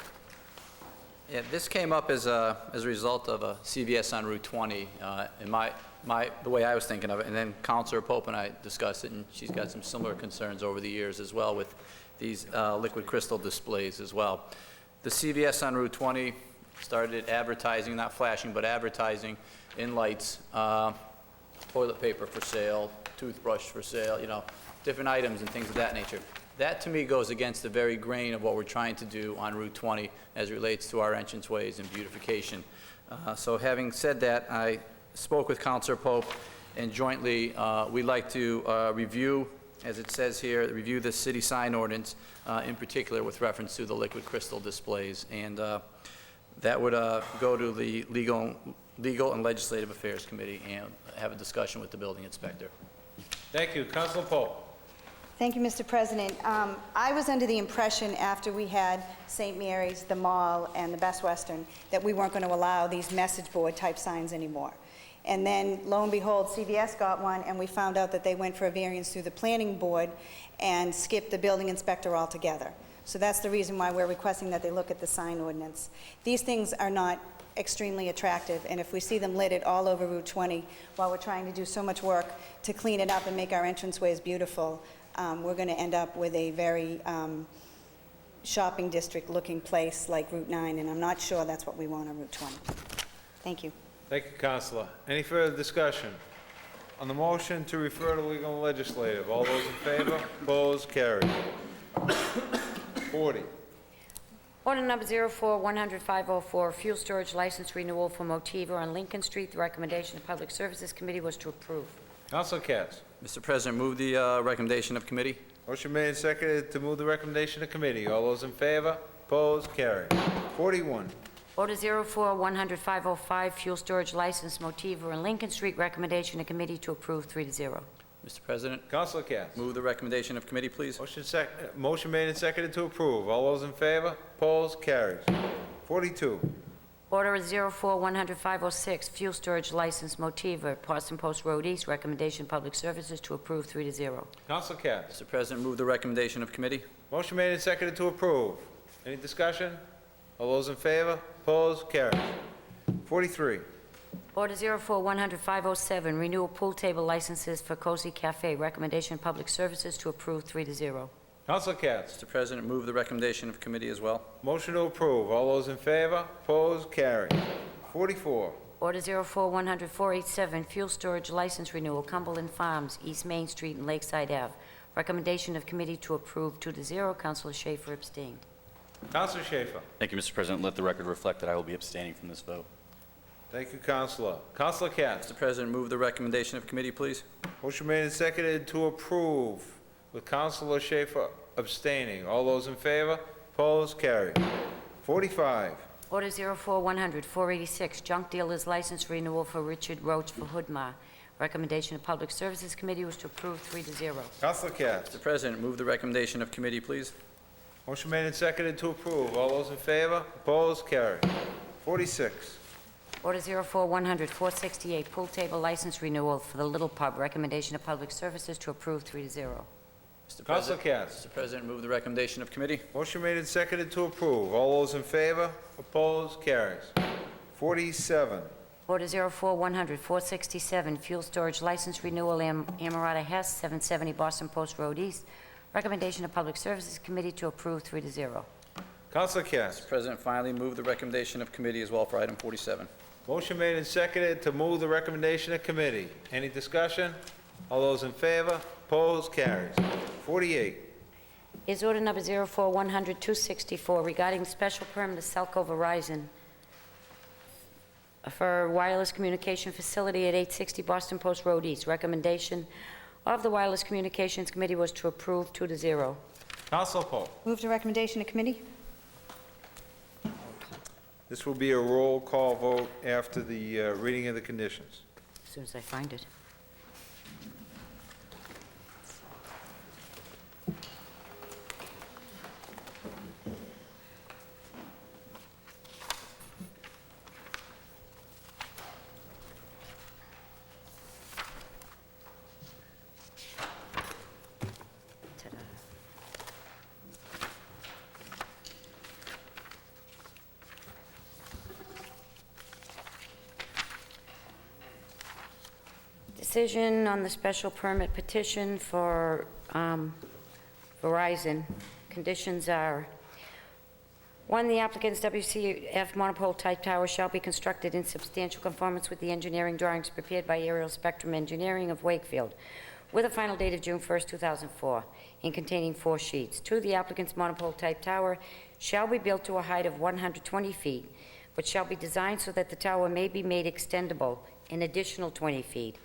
Yeah, this came up as a result of a CVS on Route 20, and the way I was thinking of it, and then Councilor Pope and I discussed it, and she's got some similar concerns over the years as well with these liquid crystal displays as well. The CVS on Route 20 started advertising, not flashing, but advertising in lights, toilet paper for sale, toothbrush for sale, you know, different items and things of that nature. That, to me, goes against the very grain of what we're trying to do on Route 20 as it relates to our entranceways and beautification. So having said that, I spoke with Councilor Pope, and jointly, we'd like to review, as it says here, review the city sign ordinance, in particular with reference to the liquid crystal displays. And that would go to the Legal and Legislative Affairs Committee and have a discussion with the building inspector. Thank you. Councilor Pope. Thank you, Mr. President. I was under the impression after we had St. Mary's, the mall, and the Best Western, that we weren't going to allow these message board type signs anymore. And then, lo and behold, CVS got one, and we found out that they went for a variance through the planning board and skipped the building inspector altogether. So that's the reason why we're requesting that they look at the sign ordinance. These things are not extremely attractive, and if we see them littered all over Route 20 while we're trying to do so much work to clean it up and make our entranceways beautiful, we're going to end up with a very shopping district-looking place like Route 9, and I'm not sure that's what we want on Route 20. Thank you. Thank you, Counselor. Any further discussion? On the motion to refer to legal and legislative, all those in favor? Opposed? Carried. 40. Order number 04-100-504, fuel storage license renewal for Motiva on Lincoln Street. The recommendation of Public Services Committee was to approve. Counselor Katz. Mr. President, move the recommendation of committee. Motion made and seconded to move the recommendation of committee. All those in favor? Opposed? Carried. 41. Order 04-100-505, fuel storage license Motiva on Lincoln Street. Recommendation of committee to approve 3-0. Mr. President, Counselor Katz. move the recommendation of committee, please. Motion made and seconded to approve. All those in favor? Opposed? Carries. 42. Order 04-100-506, fuel storage license Motiva, Boston Post Road East. Recommendation Public Services to approve 3-0. Counselor Katz. Mr. President, move the recommendation of committee. Motion made and seconded to approve. Any discussion? All those in favor? Opposed? Carries. 43. Order 04-100-507, renewal pool table licenses for Cozy Cafe. Recommendation Public Services to approve 3-0. Counselor Katz. Mr. President, move the recommendation of committee as well. Motion to approve. All those in favor? Opposed? Carried. 44. Order 04-100-487, fuel storage license renewal, Cumberland Farms, East Main Street and Lakeside Ave. Recommendation of committee to approve 2-0. Councilor Schaefer abstained. Counselor Schaefer. Thank you, Mr. President. Let the record reflect that I will be abstaining from this vote. Thank you, Counselor. Counselor Katz. Mr. President, move the recommendation of committee, please. Motion made and seconded to approve, with Counselor Schaefer abstaining. All those in favor? Opposed? Carried. 45. Order 04-100-486, junk dealer's license renewal for Richard Roach for Hoodmar. Recommendation of Public Services Committee was to approve 3-0. Counselor Katz. Mr. President, move the recommendation of committee, please. Motion made and seconded to approve. All those in favor? Opposed? Carried. 46. Order 04-100-468, pool table license renewal for the Little Pub. Recommendation of Public Services to approve 3-0. Mr. Counselor President, Katz. Mr. President, move the recommendation of committee. Motion made and seconded to approve. All those in favor? Opposed? Carries. 47. Order 04-100-467, fuel storage license renewal, Amarada Hess, 770 Boston Post Road East. Recommendation of Public Services Committee to approve 3-0. Counselor Katz. Mr. President, finally, move the recommendation of committee as well for item 47. Motion made and seconded to move the recommendation of committee. Any discussion? All those in favor? Opposed? Carries. 48. Is order number 04-100-264 regarding special permit of Selco Verizon for wireless communication facility at 860 Boston Post Road East. Recommendation of the Wireless Communications Committee was to approve 2-0. Counselor Pope. Move the recommendation of committee. This will be a roll call vote after the reading of the conditions. As soon as I find it. Ta-da. Decision on the special permit petition for Verizon. Conditions are, 1, the applicant's WCF monopole-type tower shall be constructed in substantial conformance with the engineering drawings prepared by Aerial Spectrum Engineering of Wakefield, with a final date of June 1st, 2004, and containing 4 sheets. 2, the applicant's monopole-type tower shall be built to a height of 120 feet, but shall be designed so that the tower may be made extendable an additional 20 feet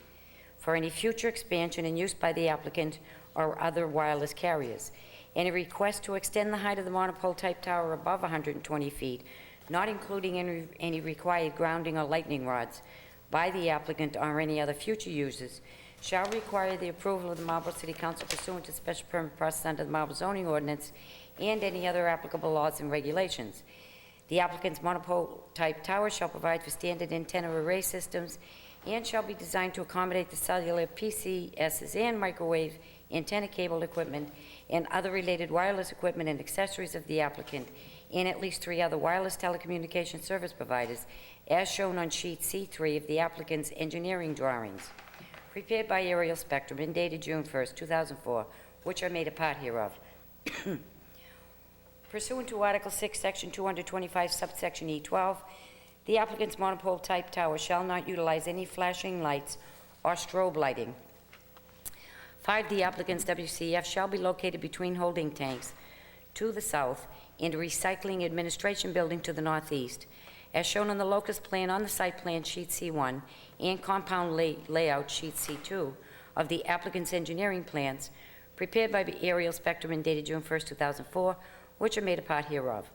for any future expansion and use by the applicant or other wireless carriers. Any request to extend the height of the monopole-type tower above 120 feet, not including any required grounding or lightning rods by the applicant or any other future users, shall require the approval of the Marlborough City Council pursuant to special permit process under the Marlborough zoning ordinance and any other applicable laws and regulations. The applicant's monopole-type tower shall provide for standard antenna array systems and shall be designed to accommodate the cellular, PCSs, and microwave antenna cable equipment and other related wireless equipment and accessories of the applicant and at least 3 other wireless telecommunication service providers, as shown on sheet C3 of the applicant's engineering drawings, prepared by Aerial Spectrum and dated June 1st, 2004, which are made a part hereof. Pursuant to Article 6, Section 225, subsection E12, the applicant's monopole-type tower shall not utilize any flashing lights or strobe lighting. 5, the applicant's WCF shall be located between holding tanks to the south and a recycling administration building to the northeast, as shown on the locus plan on the site plan sheet C1 and compound layout sheet C2 of the applicant's engineering plans, prepared by Aerial Spectrum and dated June 1st, 2004, which are made a part hereof.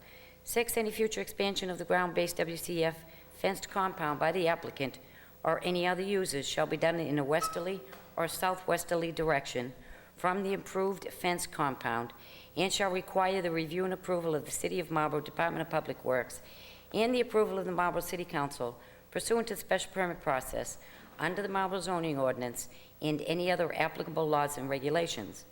6, any future expansion of the ground-based WCF fenced compound by the applicant or any other users shall be done in a westerly or southwesterly direction from the improved fence compound and shall require the review and approval of the City of Marlborough Department of Public Works and the approval of the Marlborough City Council pursuant to the special permit process under the Marlborough zoning ordinance and any other applicable laws and regulations.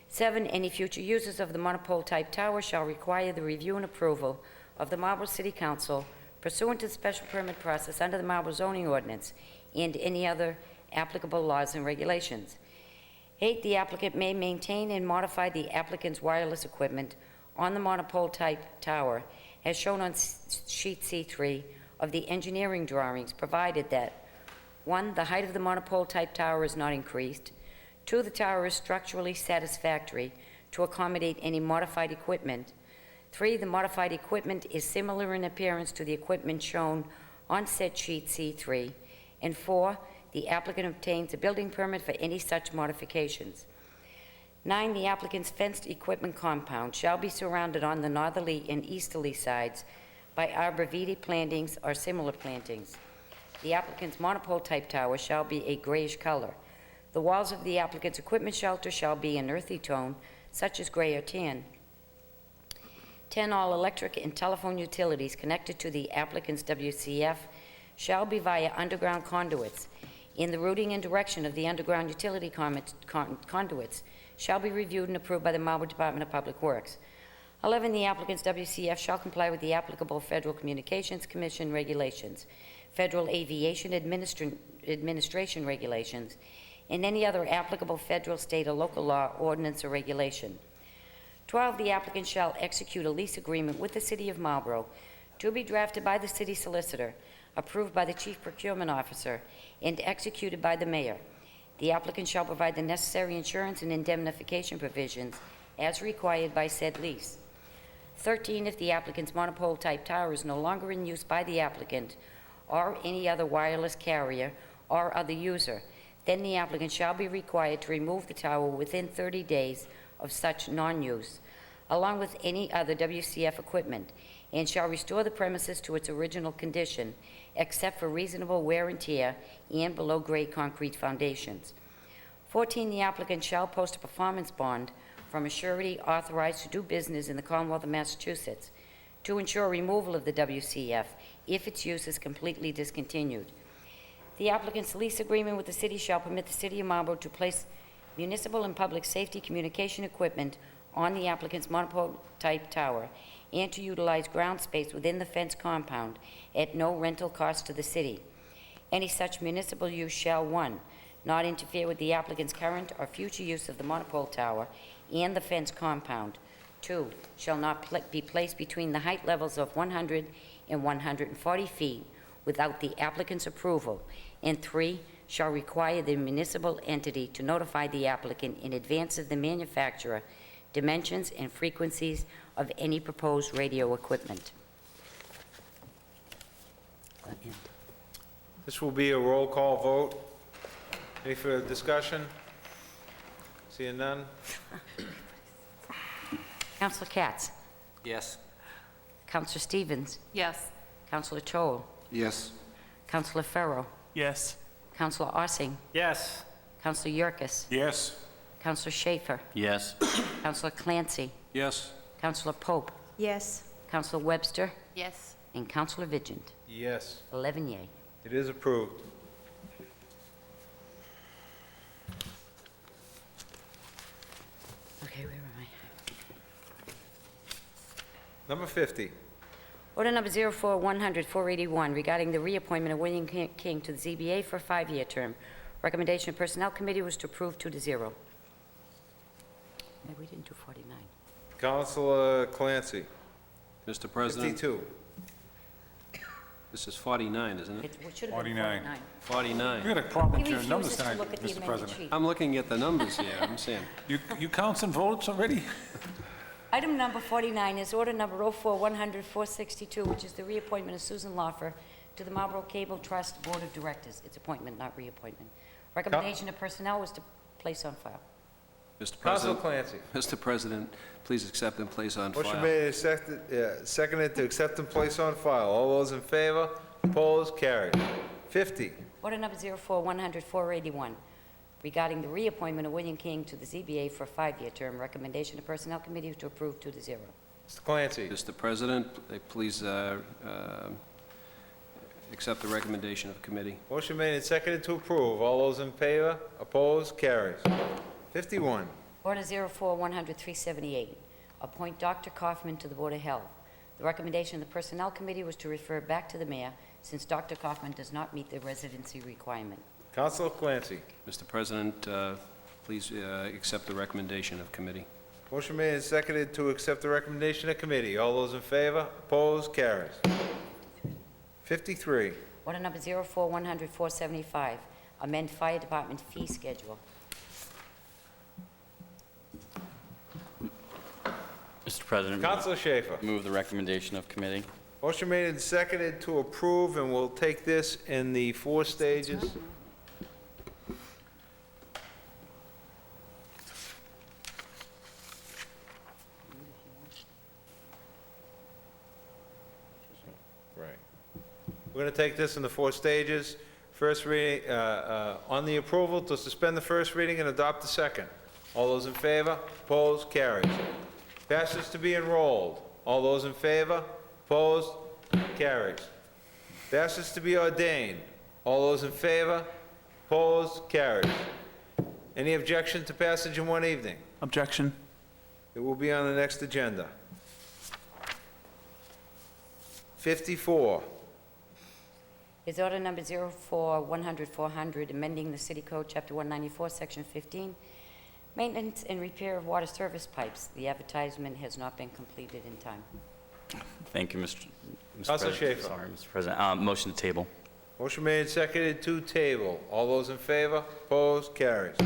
7, any future users of the monopole-type tower shall require the review and approval of the Marlborough City Council pursuant to the special permit process under the Marlborough zoning ordinance and any other applicable laws and regulations. 8, the applicant may maintain and modify the applicant's wireless equipment on the monopole-type tower as shown on sheet C3 of the engineering drawings, provided that 1, the height of the monopole-type tower is not increased. 2, the tower is structurally satisfactory to accommodate any modified equipment. 3, the modified equipment is similar in appearance to the equipment shown on said sheet C3. And 4, the applicant obtains a building permit for any such modifications. 9, the applicant's fenced equipment compound shall be surrounded on the northerly and easterly sides by arborvitae plantings or similar plantings. The applicant's monopole-type tower shall be a grayish color. The walls of the applicant's equipment shelter shall be an earthy tone, such as gray or tan. 10, all electric and telephone utilities connected to the applicant's WCF shall be via underground conduits. In the routing and direction of the underground utility conduits shall be reviewed and approved by the Marlborough Department of Public Works. 11, the applicant's WCF shall comply with the applicable Federal Communications Commission regulations, Federal Aviation Administration regulations, and any other applicable federal, state, or local law, ordinance, or regulation. 12, the applicant shall execute a lease agreement with the City of Marlborough to be drafted by the city solicitor, approved by the Chief Procurement Officer, and executed by the mayor. The applicant shall provide the necessary insurance and indemnification provisions as required by said lease. 13, if the applicant's monopole-type tower is no longer in use by the applicant or any other wireless carrier or other user, then the applicant shall be required to remove the tower within 30 days of such non-use, along with any other WCF equipment, and shall restore the premises to its original condition, except for reasonable wear and tear and below-grade concrete foundations. 14, the applicant shall post a performance bond from a surety authorized to do business in the Commonwealth of Massachusetts to ensure removal of the WCF if its use is completely discontinued. The applicant's lease agreement with the city shall permit the City of Marlborough to place municipal and public safety communication equipment on the applicant's monopole-type tower and to utilize ground space within the fence compound at no rental cost to the city. Any such municipal use shall, 1, not interfere with the applicant's current or future use of the monopole tower and the fence compound. 2, shall not be placed between the height levels of 100 and 140 feet without the applicant's approval. And 3, shall require the municipal entity to notify the applicant in advance of the manufacturer dimensions and frequencies of any proposed radio equipment. This will be a roll call vote. Any further discussion? Seeing none? Councilor Katz, Yes. Councilor Stevens, Yes. Councilor Toal, Yes. Councilor Farrow, Yes. Councilor Ossing, Yes. Councilor Yerkes, Yes. Councilor Schaefer, Yes. Councilor Clancy, Yes. Councilor Pope, Yes. Councilor Webster, Yes. and Councilor Vigent. Yes, 11 yea. it is approved. Number 50. Order number 04-100-481, regarding the reappointment of William King to the ZBA for a 5-year term. Recommendation of Personnel Committee was to approve 2-0. Maybe we didn't do 49. Councilor Clancy. Mr. President, 52. this is 49, isn't it? It should have been 49. 49. 49. You got a problem He with your numbers refuses to tonight, look at the Mr. amended President. sheet. I'm looking at the numbers here, I'm saying. You counting votes already? Item number 49 is order number 04-100-462, which is the reappointment of Susan Lawfer to the Marlboro Cable Trust Board of Directors. It's appointment, not reappointment. Recommendation of personnel was to place on file. Mr. Councilor President, Clancy. Mr. President, please accept and place on Motion file. made and seconded to accept and place on file. All those in favor? Opposed? Carried. 50. Order number 04-100-481, regarding the reappointment of William King to the ZBA for a 5-year term. Recommendation of Personnel Committee was to approve 2-0. Mr. Clancy. Mr. President, please accept the recommendation of committee. Motion made and seconded to approve. All those in favor? Opposed? Carries. 51. Order 04-100-378, appoint Dr. Kaufman to the Board of Health. The recommendation of the Personnel Committee was to refer back to the mayor, since Dr. Kaufman does not meet the residency requirement. Councilor Clancy. Mr. President, please accept the recommendation of committee. Motion made and seconded to accept the recommendation of committee. All those in favor? Opposed? Carries. 53. Order number 04-100-475, amend Fire Department fee schedule. Mr. President, Councilor Schaefer. move the recommendation of committee. Motion made and seconded to approve, and we'll take this in the 4 stages. Right. We're going to take this in the 4 stages. First reading, on the approval to suspend the first reading and adopt the second. All those in favor? Opposed? Carries. Passes to be enrolled. All those in favor? Opposed? Carries. Passes to be ordained. All those in favor? Opposed? Carries. Any objection to passage in one evening? Objection. It will be on the next agenda. 54. Is order number 04-100-400, amending the City Code, Chapter 194, Section 15, maintenance and repair of water service pipes. The advertisement has not been completed in time. Thank you, Mr. Councilor President. Schaefer. Sorry, Mr. President. Motion to table. Motion made and seconded to table. All those in favor? Opposed? Carries.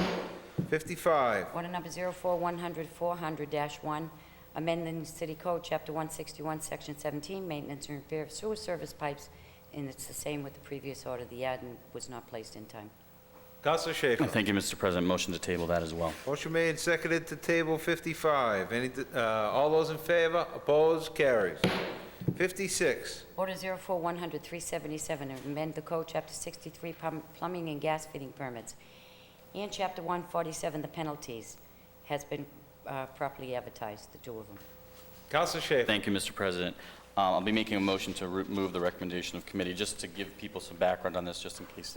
55. Order number 04-100-400-1, amending the City Code, Chapter 161, Section 17, maintenance and repair of sewer service pipes, and it's the same with the previous order. The ad was not placed in time. Councilor Schaefer. Thank you, Mr. President. Motion to table that as well. Motion made and seconded to table 55. All those in favor? Opposed? Carries. 56. Order 04-100-377, amend the code, Chapter 63, plumbing and gas fitting permits, and Chapter 147, the penalties, has been properly advertised, the 2 of them. Councilor Schaefer. Thank you, Mr. President. I'll be making a motion to remove the recommendation of committee, just to give people some background on this, just in case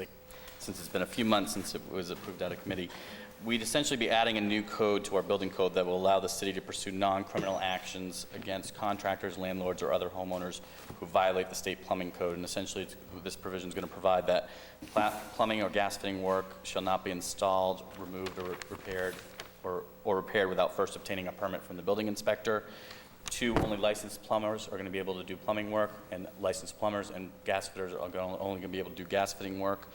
since it's been a few months since it was approved out of committee. We'd essentially be adding a new code to our building code that will allow the city to pursue non-criminal actions against contractors, landlords, or other homeowners who violate the state plumbing code. And essentially, this provision is going to provide that plumbing or gas fitting work shall not be installed, removed, or repaired, or repaired without first obtaining a permit from the building inspector. 2, only licensed plumbers are going to be able to do plumbing work, and licensed plumbers and gas fitters are only going to be able to do gas fitting work.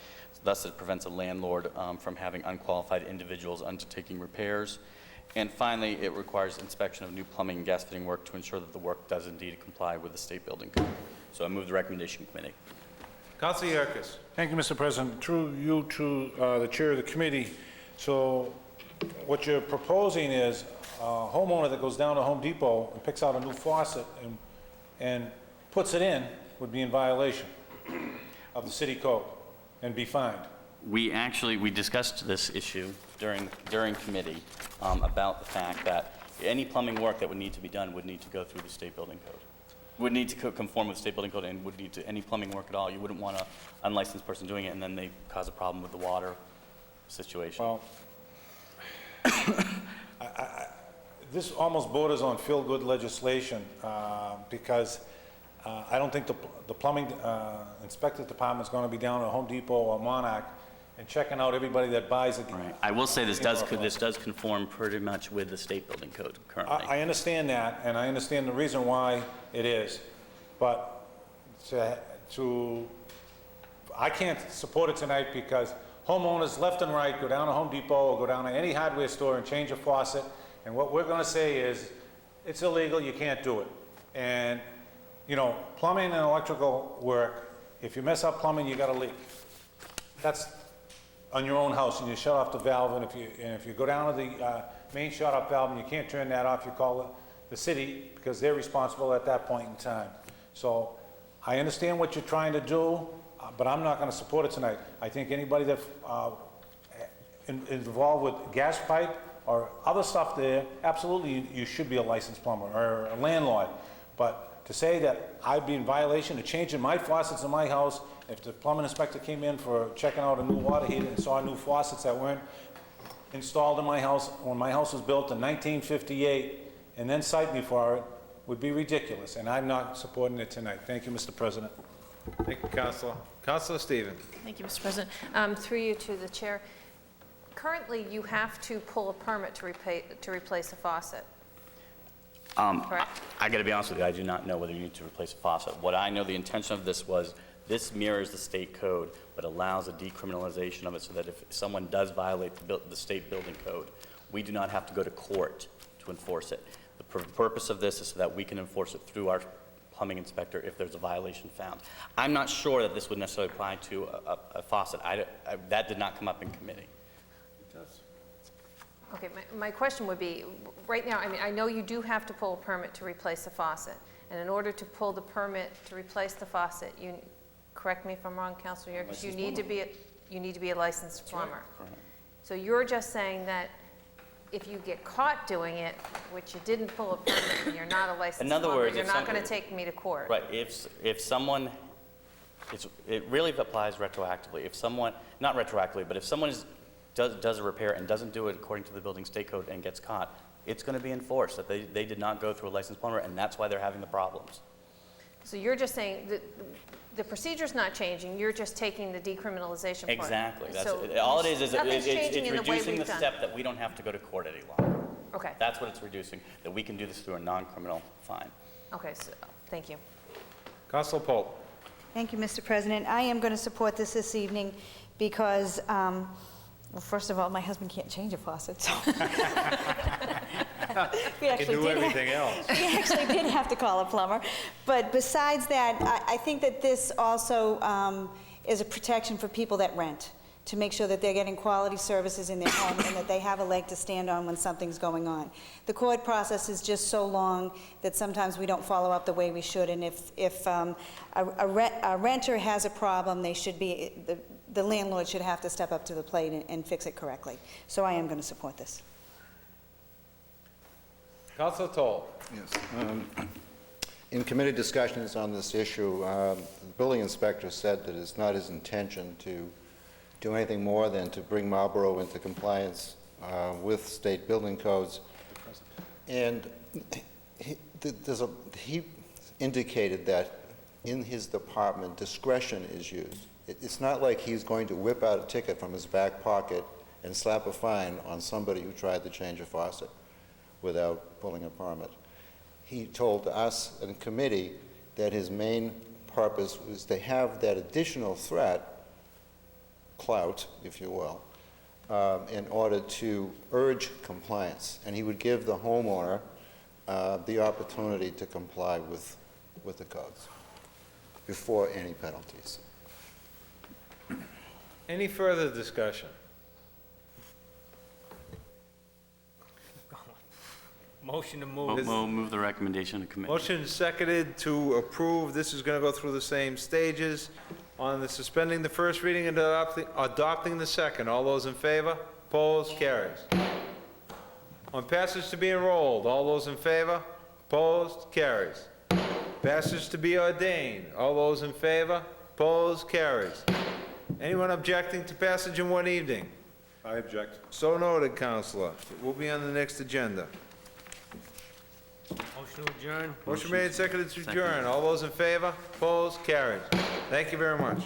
Thus, it prevents a landlord from having unqualified individuals undertaking repairs. And finally, it requires inspection of new plumbing and gas fitting work to ensure that the work does indeed comply with the state building code. So I move the recommendation committee. Councilor Yerkes. Thank you, Mr. President. Through you to the chair of the committee. So what you're proposing is a homeowner that goes down to Home Depot and picks out a new faucet and puts it in would be in violation of the city code and be fined. We discussed this issue during committee about the fact that any plumbing work that would need to be done would need to go through the state building code. Would need to conform with the state building code, and would need to, any plumbing work at all, you wouldn't want an unlicensed person doing it and then they cause a problem with the water situation. Well, this almost borders on feel-good legislation, because I don't think the plumbing inspector department's gonna be down at Home Depot or Monarch and checking out everybody that buys it. Right. I will say this does conform pretty much with the state building code currently. I understand that, and I understand the reason why it is, but I can't support it tonight because homeowners left and right go down to Home Depot or go down to any hardware store and change a faucet, and what we're gonna say is, it's illegal, you can't do it. And, you know, plumbing and electrical work, if you mess up plumbing, you got a leak. That's on your own house, and you shut off the valve, and if you go down to the main shut-off valve and you can't turn that off, you call the city, because they're responsible at that point in time. So, I understand what you're trying to do, but I'm not gonna support it tonight. I think anybody that involved with gas pipe or other stuff there, absolutely, you should be a licensed plumber or a landlord. But to say that I'd be in violation of changing my faucets in my house, if the plumbing inspector came in for checking out a new water heater and saw new faucets that weren't installed in my house when my house was built in 1958, and then cite me for it, would be ridiculous, and I'm not supporting it tonight. Thank you, Mr. President. Thank you, Counselor. Counselor Stevens. Thank you, Mr. President. Through you to the chair. Currently, you have to pull a permit to replace a faucet. Correct? I gotta be honest with you, I do not know whether you need to replace a faucet. What I know the intention of this was, this mirrors the state code, but allows a decriminalization of it so that if someone does violate the state building code, we do not have to go to court to enforce it. The purpose of this is so that we can enforce it through our plumbing inspector if there's a violation found. I'm not sure that this would necessarily apply to a faucet. That did not come up in committee. Okay, my question would be, right now, I mean, I know you do have to pull a permit to replace a faucet, and in order to pull the permit to replace the faucet, you, correct me if I'm wrong, Councilor Yerkes, you need to be a licensed plumber. Correct. So you're just saying that if you get caught doing it, which you didn't pull a permit, and you're not a licensed In other plumber, words, you're if not going to take me to court. Right, if someone, it really applies retroactively. If someone, not retroactively, but if someone does a repair and doesn't do it according to the building state code and gets caught, it's going to be enforced that they did not go through a licensed plumber, and that's why they're having the problems. So you're just saying that the procedure's not changing, you're just taking the decriminalization part. Exactly. That's So all it is nothing's it's changing in the way reducing we've the done. step that we don't have to go to court any longer. Okay, That's what it's reducing, that we can do this through a non-criminal fine. okay, so, thank you. Counselor Pope. Thank you, Mr. President. I am going to support this evening because, well, first of all, my husband can't change a faucet, so. We Can do everything else. We actually did have to call a plumber. But besides that, I think that this also is a protection for people that rent, to make sure that they're getting quality services in their home and that they have a leg to stand on when something's going on. The court process is just so long that sometimes we don't follow up the way we should, and if a renter has a problem, they should be, the landlord should have to step up to the plate and fix it correctly. So I am going to support this. Counselor Toll. Yes. In committee discussions on this issue, the building inspector said that it's not his intention to do anything more than to bring Marlborough into compliance with state building codes. And he indicated that in his department, discretion is used. It's not like he's going to whip out a ticket from his back pocket and slap a fine on somebody who tried to change a faucet without pulling a permit. He told us in committee that his main purpose was to have that additional threat, clout, if you will, in order to urge compliance. And he would give the homeowner the opportunity to comply with the codes before any penalties. Any further discussion? Motion to move. Move the recommendation to committee. Motion seconded to approve. This is going to go through the same stages. On the suspending the first reading and adopting the second. All those in favor? Opposed? Carries. On passage to be enrolled. All those in favor? Opposed? Carries. Passage to be ordained. All those in favor? Opposed? Carries. Anyone objecting to passage in one evening? I object. So noted, Counselor. It will be on the next agenda. Motion to adjourn. Motion made, seconded to adjourn. All those in favor? Opposed? Carried. Thank you very much.